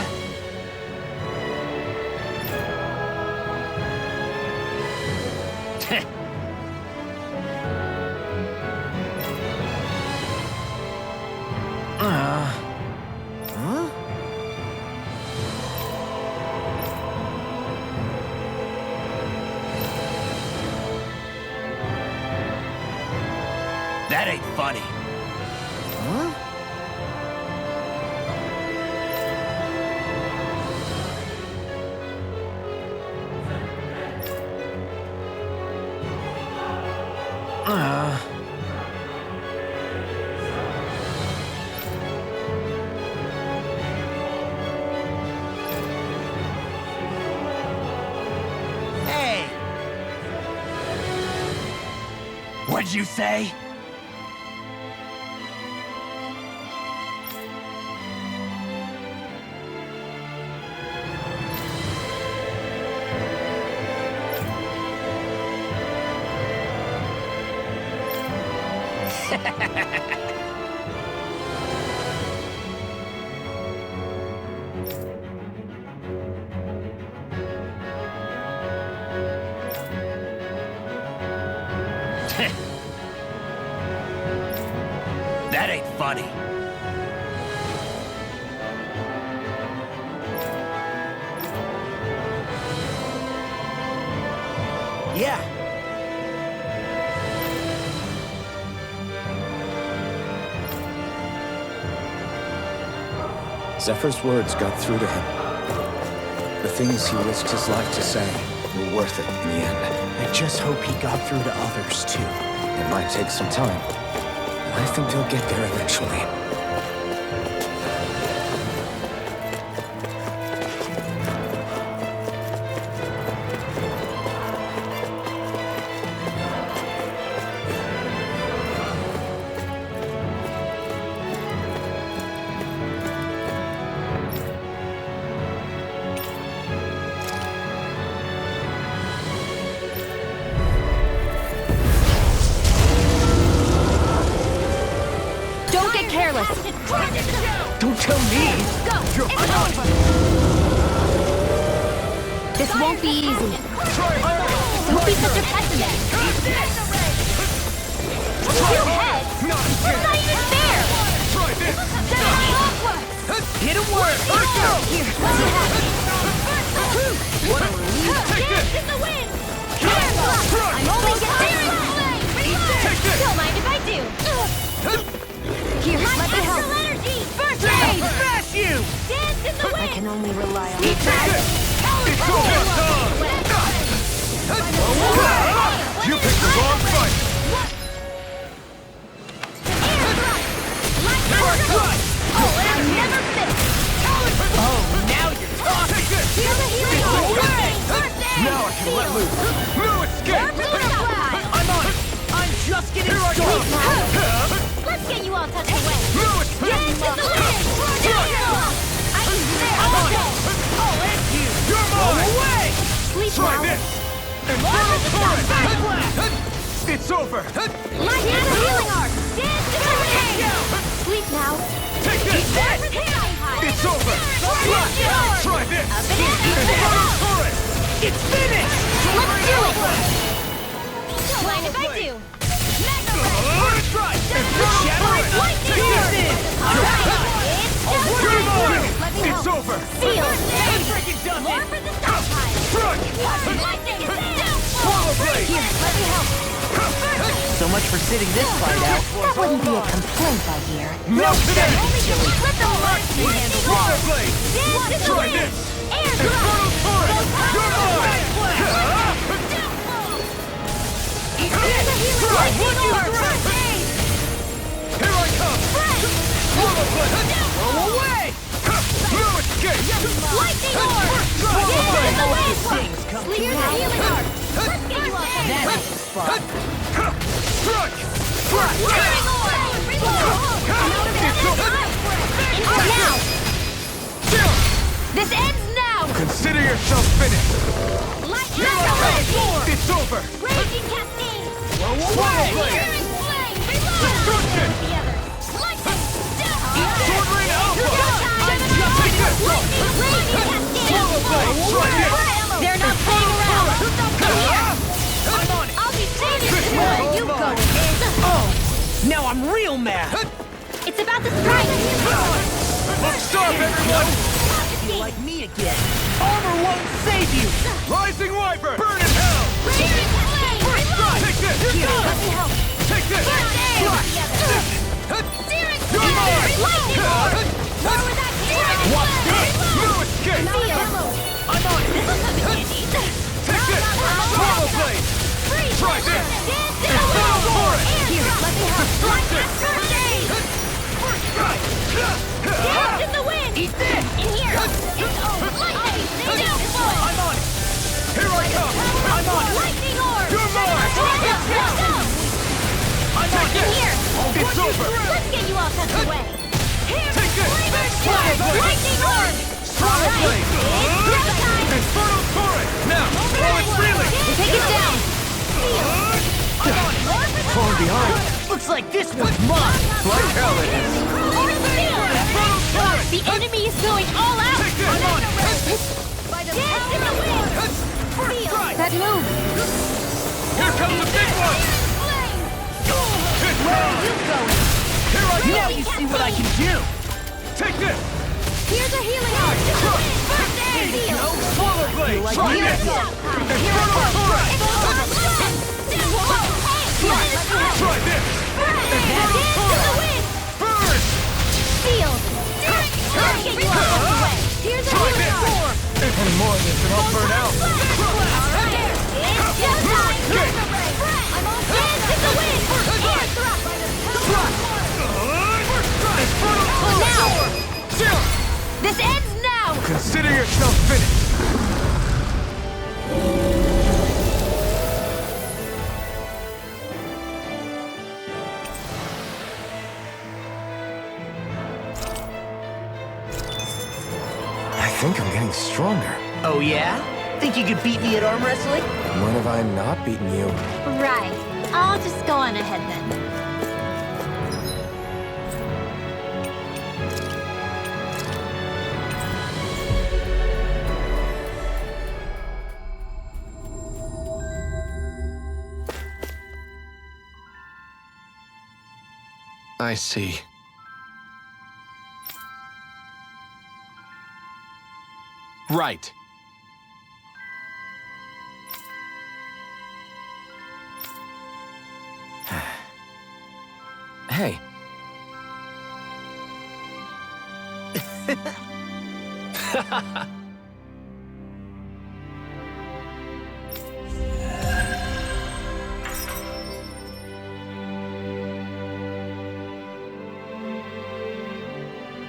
That ain't funny. did you say? That ain't funny. Yeah. Zephyr's words got through to him. The things he risked his life to say were worth it in the end. I just hope he got through to others, too. It might take some time, but I think they'll get there eventually. Careless. Don't tell me! Go! It's over! This won't be easy. Don't be such a pessimist. Two heads? It's not even fair! Hit him work! Let's go! Here, let me have it. What a relief! Dance in the wind! I'm only getting Don't mind if I do. Here, let me help. Energy. First aid! Smash you! Dance in the wind! I can only rely on You picked the wrong fight! Oh, and I never missed! Oh, now you're talking! Here's a healing hold! First aid! Now I can let loose! No escape! I'm on it! I'm just getting started! Let's get you all tucked away. Dance in the wind! I can do it I'm all okay. day. Oh, and you! You're Go mine! away! Sleep Try now. this! Infernal Torrent! It's over! Light in the healing arc! Dance in the wind! Sleep now. Take this! It's over! Try this! Infernal Torrent! It's finished! Let's do it! Don't mind if I do. Let's try! Infernal Torrent! Lightning Take orb! this! You're mine! Let me It's help. over! Seal! Freaking done More it! for the stockpile. Strike! Lightning is down. Swallow blade! Here, let me help. So much for sitting this fight out. That wouldn't be a complaint, I hear. No today! Let the lightning handle Swallow blade! Dance in the Try wind! this! Air Infernal Torrent! You're mine! Here's a healing lightning orb! First aid! Here I come! Swallow blade! Go away! No escape! Lightning orb! Swallow Dance in blade! the wind! Things come Sleep to in the mind. healing arc! Let's get you all That tucked was fun. Strike! Healing orb! It's over! Now! This ends now! Consider yourself finished! Lightning orb! It's over! Raging cascade. Swallow blade! Searing flame. Destruction! The others. Lightning. Sword rain alpha! Lightning. Raging cascade. Swallow blade! Try this! They're not playing around! Come here! I'm on it! I'll be saving this one! You go in! Oh! Now I'm real mad! It's about to strike. Look sharp, everyone! You like me again? Armor won't save you! Rising Wyvern! Burn in hell! Raging flame. Take this! Here, let me help. Take this! Searing You're flame. mine! Lightning orb. More with that searing Watch flame. this! No escape! I'm on it! This will come in handy. Take this! Swallow blade! Try this! Infernal Torrent! Here, let me help. Destruction! Dance in the wind. Eat this! In here. It's over. Lightning. Downfall. I'm on it! Here I come! I'm on it! Lightning orb. You're mine! Let's go. over! Let's get you all tucked away! Here, Take this! Lightning orb! Throttle blade! It's time! Infernal torrent! Now, while it's reeling! Take it down! Falling behind. Looks like this one's mine. Like hell it is! Infernal torrent! The enemy is going all out! Take this! I'm on it! Dance in the wind! First strike! That move! Here comes the big one! Hit down! Here I go! Now you see what I can do. Take this! Here's a healing art! First aid! Swallow blade! like Try this? this! Infernal torrent! Try this! Infernal torrent! Burn! Field! Let's get you all tucked away! Here's a Try healing this! art! Any more of this and I'll burn out! It's just time! I'm all dance in the wind! Air thrust! Now! This ends now! Consider yourself finished! I think I'm getting stronger. Oh yeah? Think you could beat me at arm wrestling? When have I not beaten you? Right. I'll just go on ahead then. I see. Right. Hey,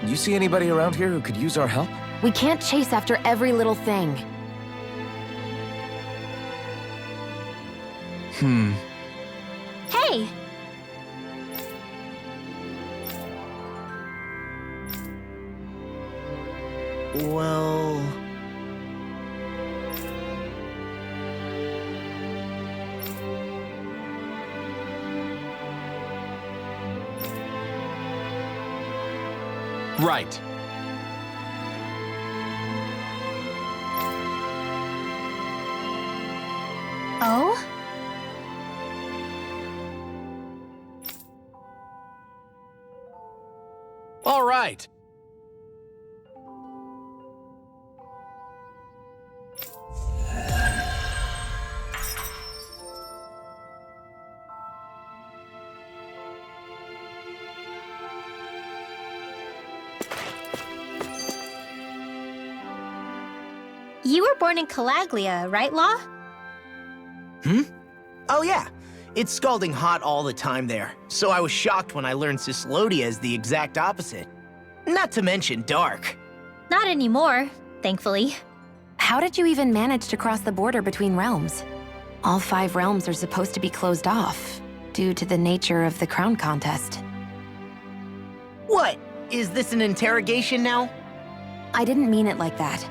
you see anybody around here who could use our help? We can't chase after every little thing. Hey! Well... Right. Oh? All right. You were born in Calaglia, right, Law? Oh yeah. It's scalding hot all the time there, so I was shocked when I learned Cyslodia is the exact opposite. Not to mention dark. Not anymore, thankfully. How did you even manage to cross the border between realms? All 5 realms are supposed to be closed off, due to the nature of the crown contest. What? Is this an interrogation now? I didn't mean it like that.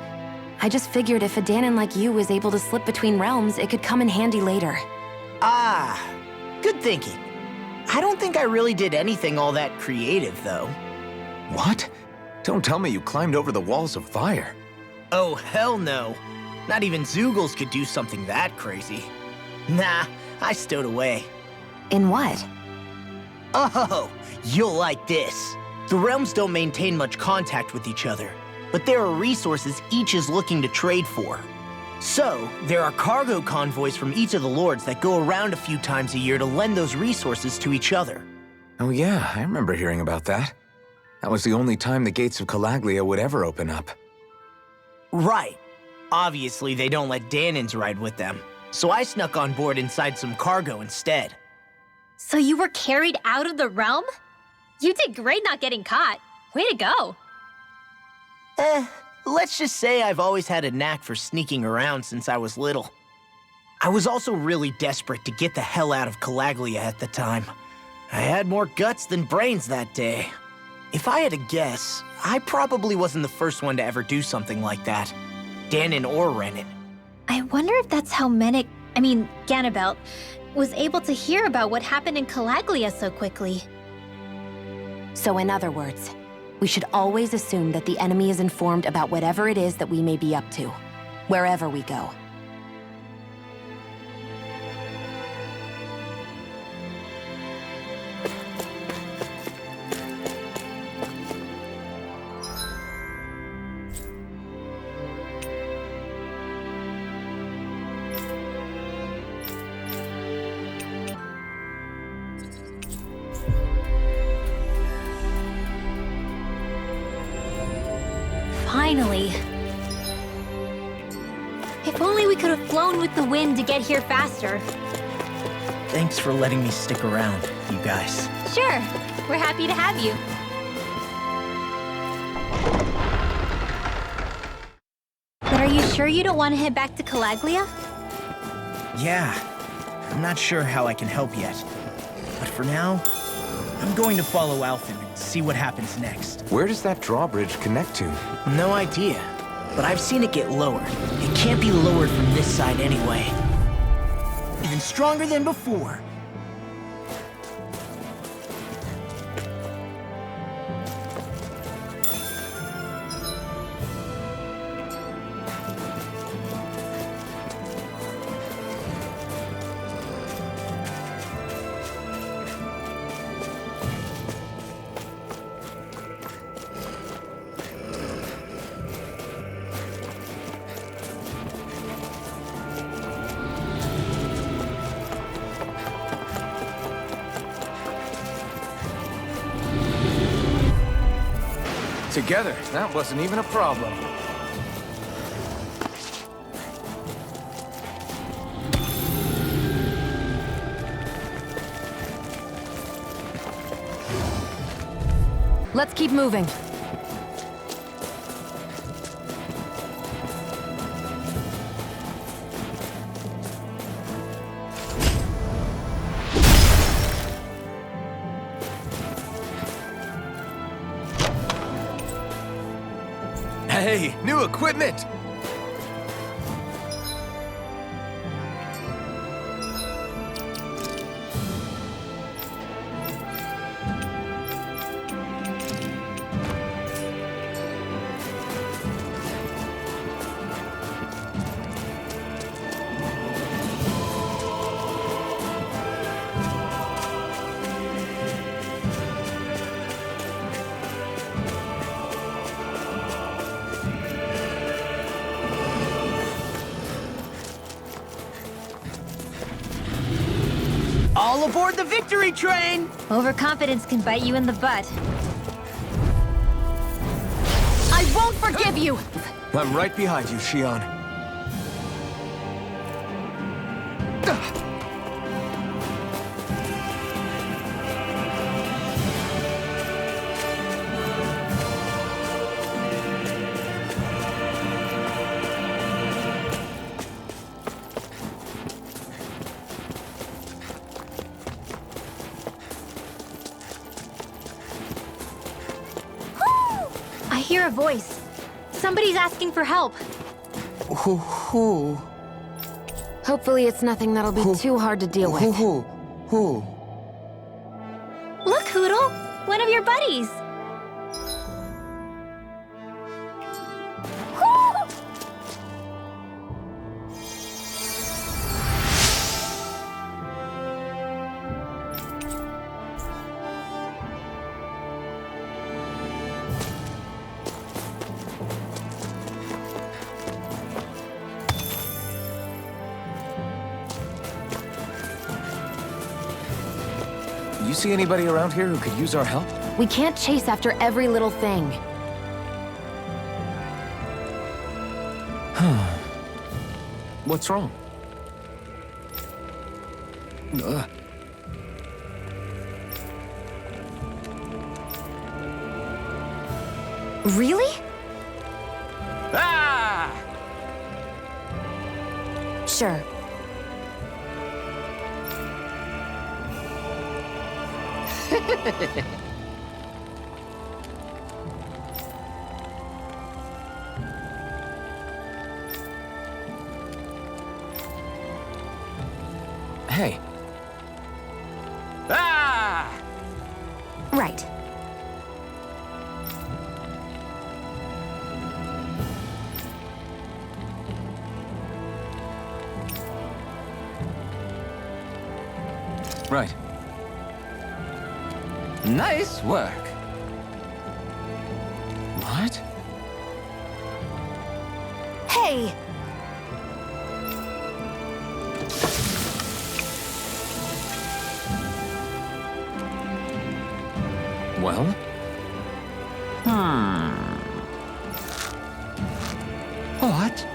I just figured if a Danon like you was able to slip between realms, it could come in handy later. Ah, good thinking. I don't think I really did anything all that creative, though. What? Don't tell me you climbed over the walls of fire. Oh, hell no. Not even Zoogles could do something that crazy. Nah, I stowed away. In what? Oh, you'll like this. The realms don't maintain much contact with each other, but there are resources each is looking to trade for. So, there are cargo convoys from each of the lords that go around a few times a year to lend those resources to each other. Oh yeah, I remember hearing about that. That was the only time the gates of Calaglia would ever open up. Right. Obviously, they don't let Danons ride with them, so I snuck on board inside some cargo instead. So you were carried out of the realm? You did great not getting caught. Way to go. Let's just say I've always had a knack for sneaking around since I was little. I was also really desperate to get the hell out of Calaglia at the time. I had more guts than brains that day. If I had to guess, I probably wasn't the first one to ever do something like that. Danon or Renan. I wonder if that's how Ganabelt, was able to hear about what happened in Calaglia so quickly. So in other words, we should always assume that the enemy is informed about whatever it is that we may be up to, wherever we go. Finally. If only we could have flown with the wind to get here faster. Thanks for letting me stick around, you guys. Sure, we're happy to have you. But are you sure you don't want to head back to Calaglia? Yeah, I'm not sure how I can help yet. But for now, I'm going to follow Alphen and see what happens next. Where does that drawbridge connect to? No idea, but I've seen it get lowered. It can't be lowered from this side anyway. Even stronger than before. Together, that wasn't even a problem. Let's keep moving. Hey, new equipment! All aboard the victory train! Overconfidence can bite you in the butt. I won't forgive you! I'm right behind you, Shion. I hear a voice. Somebody's asking for help. Who? Hopefully it's nothing that'll be too hard to deal with. Who? Look, Hootle! One of your buddies! You see anybody around here who could use our help? We can't chase after every little thing. What's wrong? Really? Ah! Sure. Hey. Ah! Right. Right. Nice work. What? Hey! Well? What?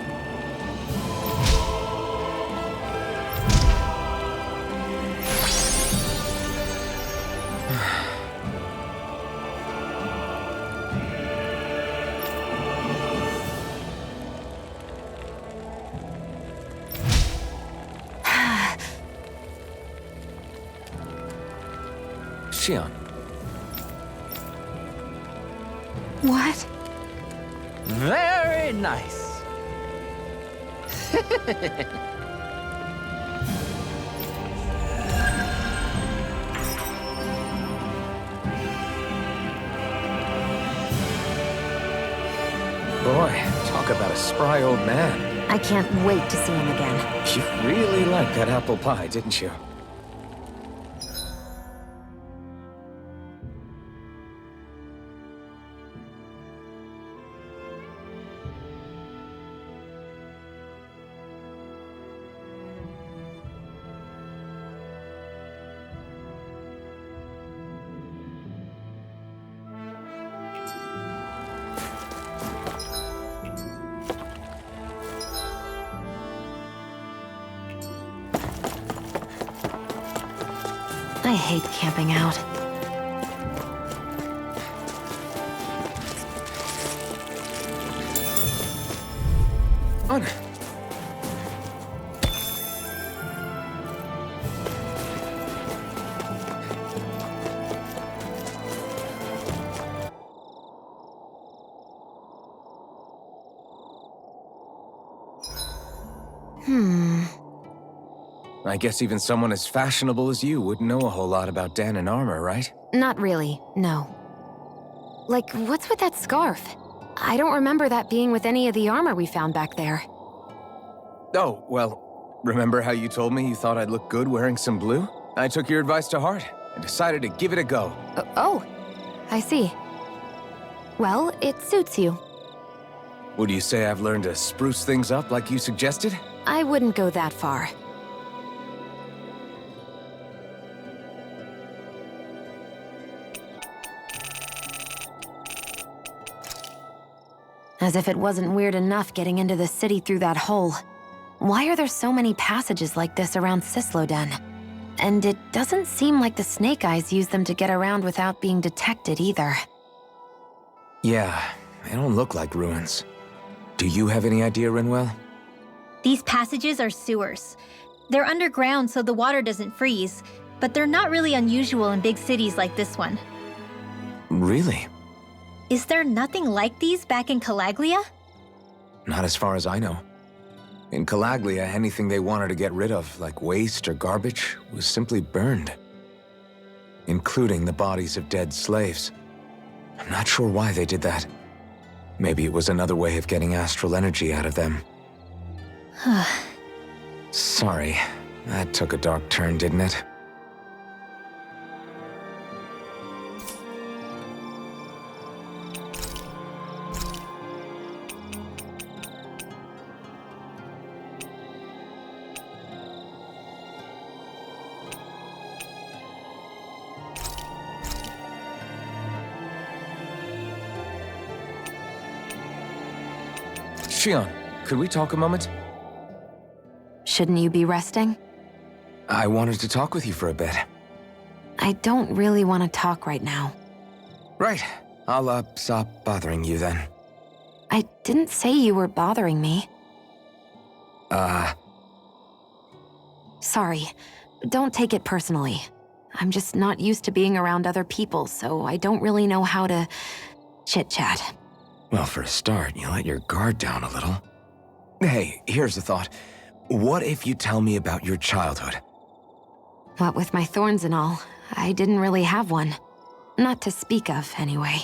Xion. What? Very nice. Boy, talk about a spry old man. I can't wait to see him again. You really liked that apple pie, didn't you? I hate camping out. On. I guess even someone as fashionable as you wouldn't know a whole lot about Danon armor, right? Not really, no. Like, what's with that scarf? I don't remember that being with any of the armor we found back there. Oh, well, remember how you told me you thought I'd look good wearing some blue? I took your advice to heart and decided to give it a go. Oh, I see. Well, it suits you. Would you say I've learned to spruce things up like you suggested? I wouldn't go that far. As if it wasn't weird enough getting into the city through that hole. Why are there so many passages like this around Cyslodia? And it doesn't seem like the Snake Eyes use them to get around without being detected either. Yeah, they don't look like ruins. Do you have any idea, Rinwell? These passages are sewers. They're underground so the water doesn't freeze, but they're not really unusual in big cities like this one. Really? Is there nothing like these back in Calaglia? Not as far as I know. In Calaglia, anything they wanted to get rid of, like waste or garbage, was simply burned. Including the bodies of dead slaves. I'm not sure why they did that. Maybe it was another way of getting astral energy out of them. Sorry, that took a dark turn, didn't it? Xion, could we talk a moment? Shouldn't you be resting? I wanted to talk with you for a bit. I don't really want to talk right now. Right. I'll, stop bothering you then. I didn't say you were bothering me. Sorry. Don't take it personally. I'm just not used to being around other people, so I don't really know how to chit-chat. Well, for a start, you let your guard down a little. Hey, here's a thought. What if you tell me about your childhood? What with my thorns and all, I didn't really have one. Not to speak of, anyway.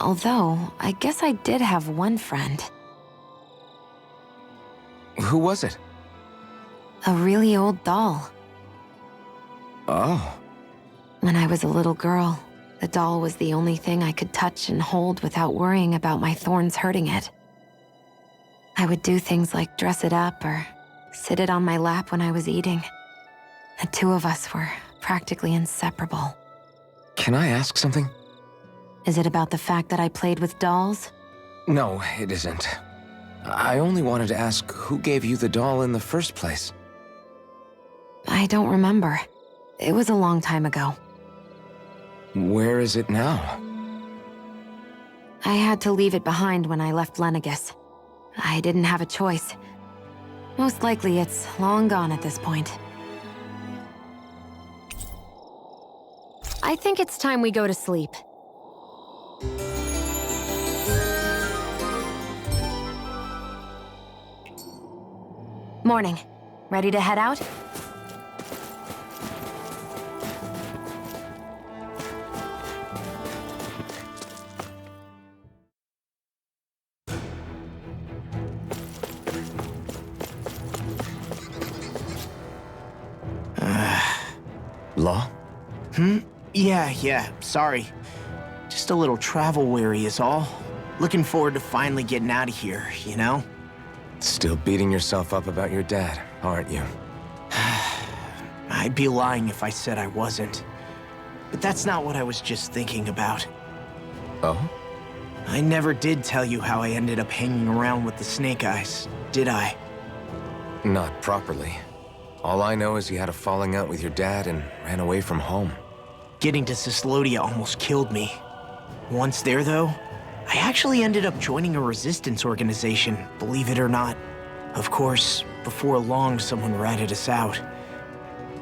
Although, I guess I did have one friend. Who was it? A really old doll. Oh. When I was a little girl, the doll was the only thing I could touch and hold without worrying about my thorns hurting it. I would do things like dress it up or sit it on my lap when I was eating. The two of us were practically inseparable. Can I ask something? Is it about the fact that I played with dolls? No, it isn't. I only wanted to ask who gave you the doll in the first place. I don't remember. It was a long time ago. Where is it now? I had to leave it behind when I left Lenegus. I didn't have a choice. Most likely it's long gone at this point. I think it's time we go to sleep. Morning. Ready to head out? Law? Yeah, sorry. Just a little travel weary is all. Looking forward to finally getting out of here, you know? Still beating yourself up about your dad, aren't you? I'd be lying if I said I wasn't. But that's not what I was just thinking about. Oh? I never did tell you how I ended up hanging around with the Snake Eyes, did I? Not properly. All I know is you had a falling out with your dad and ran away from home. Getting to Cyslodia almost killed me. Once there, though, I actually ended up joining a resistance organization, believe it or not. Of course, before long, someone ratted us out.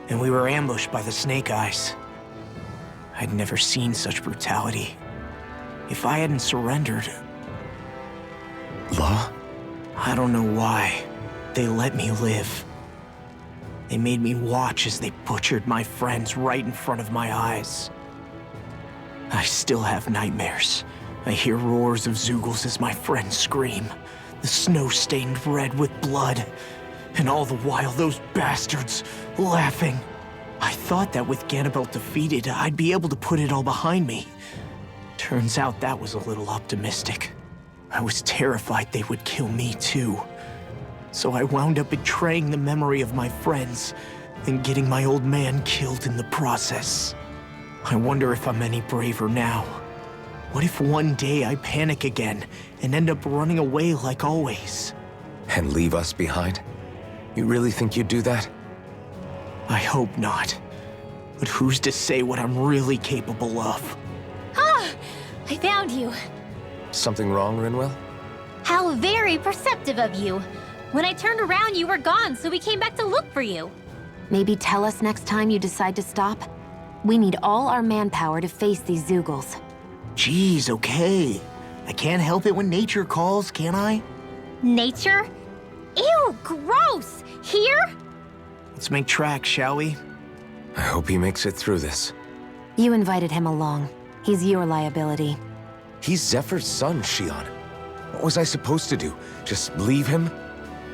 And we were ambushed by the Snake Eyes. I'd never seen such brutality. If I hadn't surrendered... Law? I don't know why. They let me live. They made me watch as they butchered my friends right in front of my eyes. I still have nightmares. I hear roars of Zeugles as my friends scream, the snow stained red with blood, and all the while those bastards laughing. I thought that with Ganabelt defeated, I'd be able to put it all behind me. Turns out that was a little optimistic. I was terrified they would kill me too. So I wound up betraying the memory of my friends and getting my old man killed in the process. I wonder if I'm any braver now. What if one day I panic again and end up running away like always? And leave us behind? You really think you'd do that? I hope not. But who's to say what I'm really capable of? Ah! I found you. Something wrong, Rinwell? How very perceptive of you. When I turned around, you were gone, so we came back to look for you. Maybe tell us next time you decide to stop? We need all our manpower to face these Zeugles. Geez, okay. I can't help it when nature calls, can I? Nature? Ew, gross! Here? Let's make tracks, shall we? I hope he makes it through this. You invited him along. He's your liability. He's Zephyr's son, Shion. What was I supposed to do? Just leave him?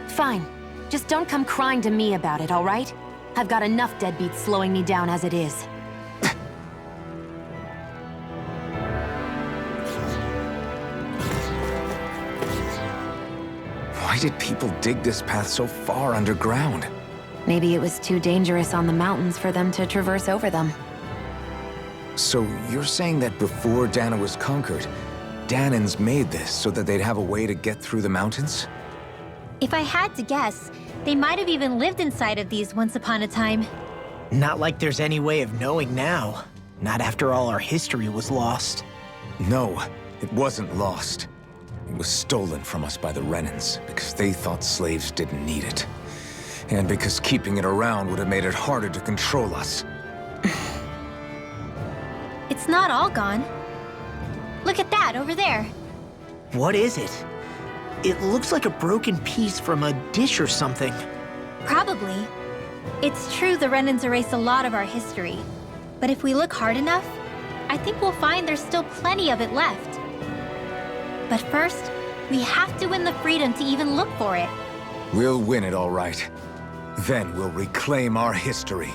Fine. Just don't come crying to me about it, all right? I've got enough deadbeats slowing me down as it is. Why did people dig this path so far underground? Maybe it was too dangerous on the mountains for them to traverse over them. So you're saying that before Dana was conquered, Danans made this so that they'd have a way to get through the mountains? If I had to guess, they might have even lived inside of these once upon a time. Not like there's any way of knowing now. Not after all our history was lost. No, it wasn't lost. It was stolen from us by the Renans because they thought slaves didn't need it. And because keeping it around would have made it harder to control us. It's not all gone. Look at that over there. What is it? It looks like a broken piece from a dish or something. Probably. It's true the Renans erased a lot of our history. But if we look hard enough, I think we'll find there's still plenty of it left. But first, we have to win the freedom to even look for it. We'll win it all right. Then we'll reclaim our history.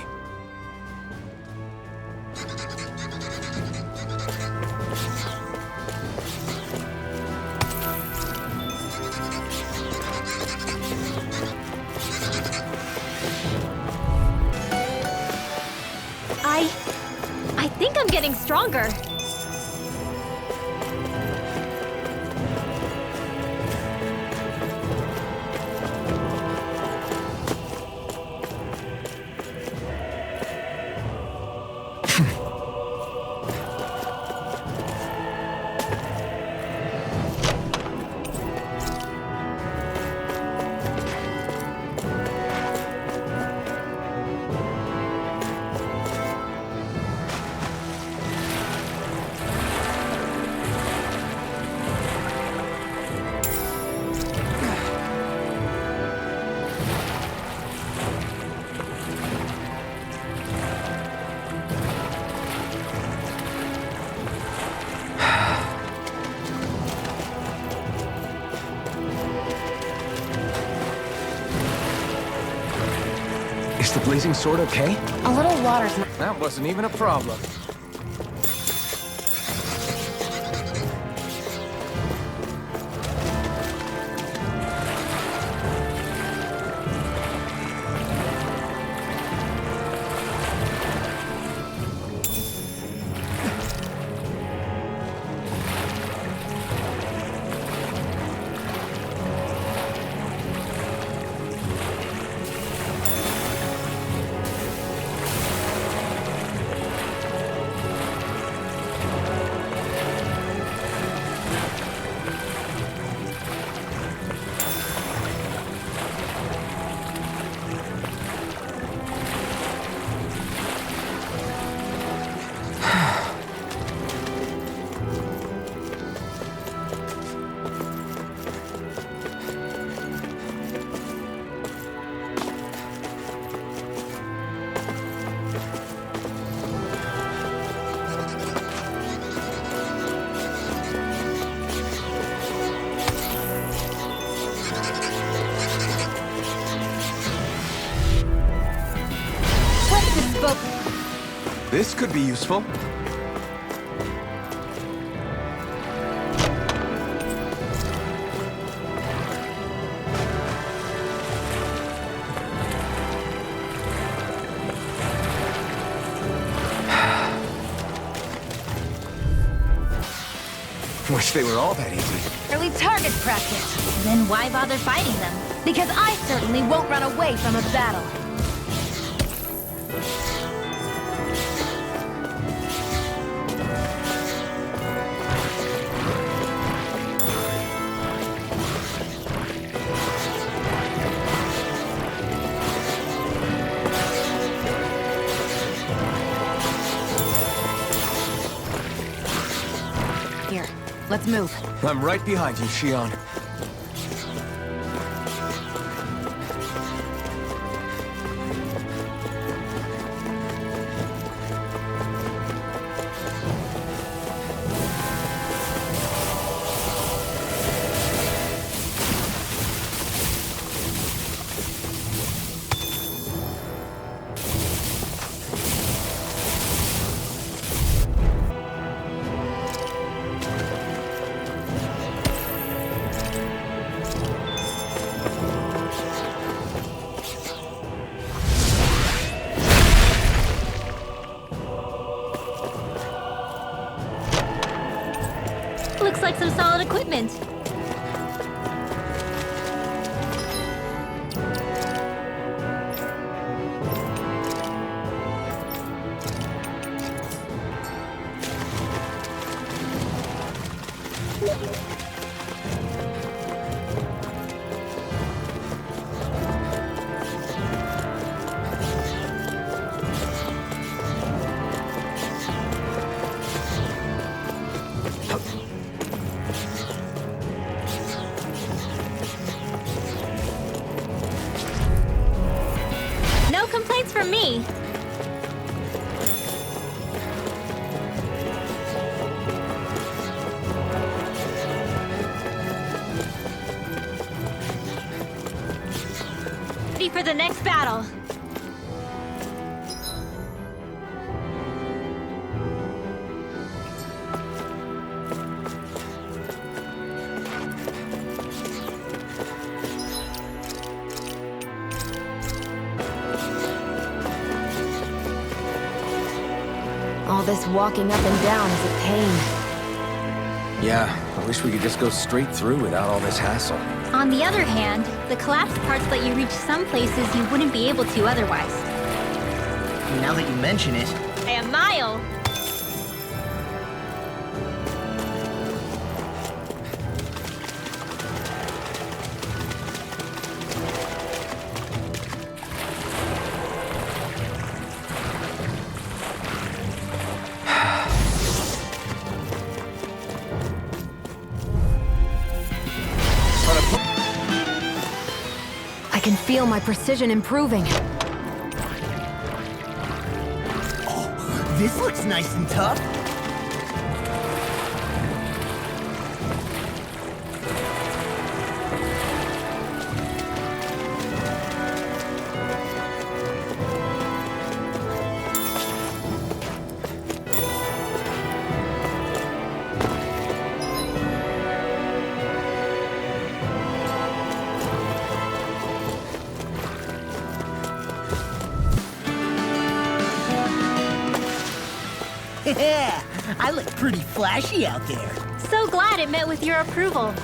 I think I'm getting stronger. Is the blazing sword okay? A little water's not... That wasn't even a problem. This could be useful. Wish they were all that easy. Early target practice. Then why bother fighting them? Because I certainly won't run away from a battle. Here, let's move. I'm right behind you, Shion. Looks like some solid equipment. from me. Ready for the next battle. All this walking up and down is a pain. Yeah, I wish we could just go straight through without all this hassle. On the other hand, the collapsed parts let you reach some places you wouldn't be able to otherwise. Now that you mention it, By a mile! I can feel my precision improving. this looks nice and tough. Yeah, I look pretty flashy out there. So glad it met with your approval.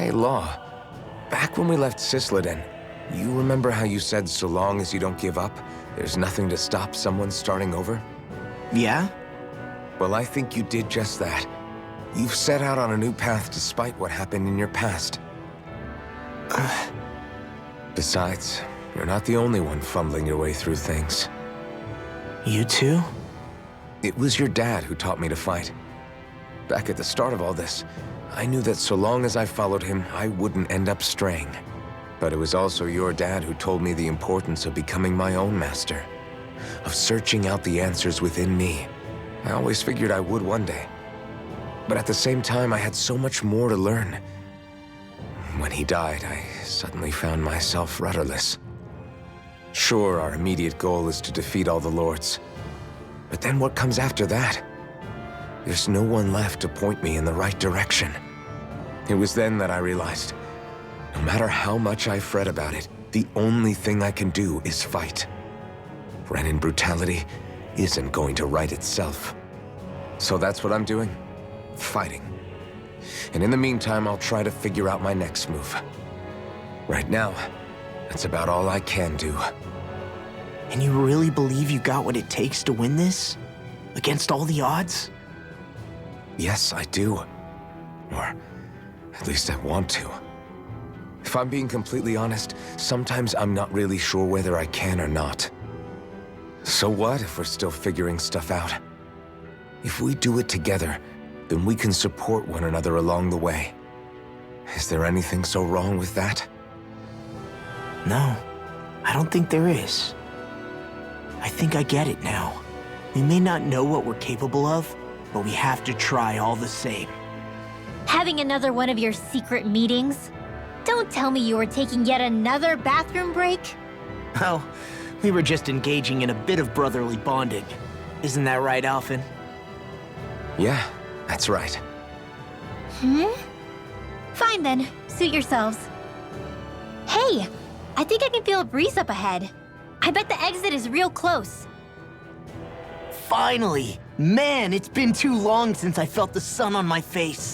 Hey, Law. Back when we left Cyslodia, you remember how you said so long as you don't give up, there's nothing to stop someone starting over? Yeah? Well, I think you did just that. You've set out on a new path despite what happened in your past. Besides, you're not the only one fumbling your way through things. You too? It was your dad who taught me to fight. Back at the start of all this, I knew that so long as I followed him, I wouldn't end up straying. But it was also your dad who told me the importance of becoming my own master, of searching out the answers within me. I always figured I would one day. But at the same time, I had so much more to learn. When he died, I suddenly found myself rudderless. Sure, our immediate goal is to defeat all the lords. But then what comes after that? There's no one left to point me in the right direction. It was then that I realized, no matter how much I fret about it, the only thing I can do is fight. Renin brutality isn't going to right itself. So that's what I'm doing. Fighting. And in the meantime, I'll try to figure out my next move. Right now, that's about all I can do. And you really believe you got what it takes to win this? Against all the odds? Yes, I do. Or at least I want to. If I'm being completely honest, sometimes I'm not really sure whether I can or not. So what if we're still figuring stuff out? If we do it together, then we can support one another along the way. Is there anything so wrong with that? No, I don't think there is. I think I get it now. We may not know what we're capable of, but we have to try all the same. Having another one of your secret meetings? Don't tell me you were taking yet another bathroom break? Well, we were just engaging in a bit of brotherly bonding. Isn't that right, Alphen? Yeah, that's right. Fine then, suit yourselves. Hey, I think I can feel a breeze up ahead. I bet the exit is real close. Finally! Man, it's been too long since I felt the sun on my face.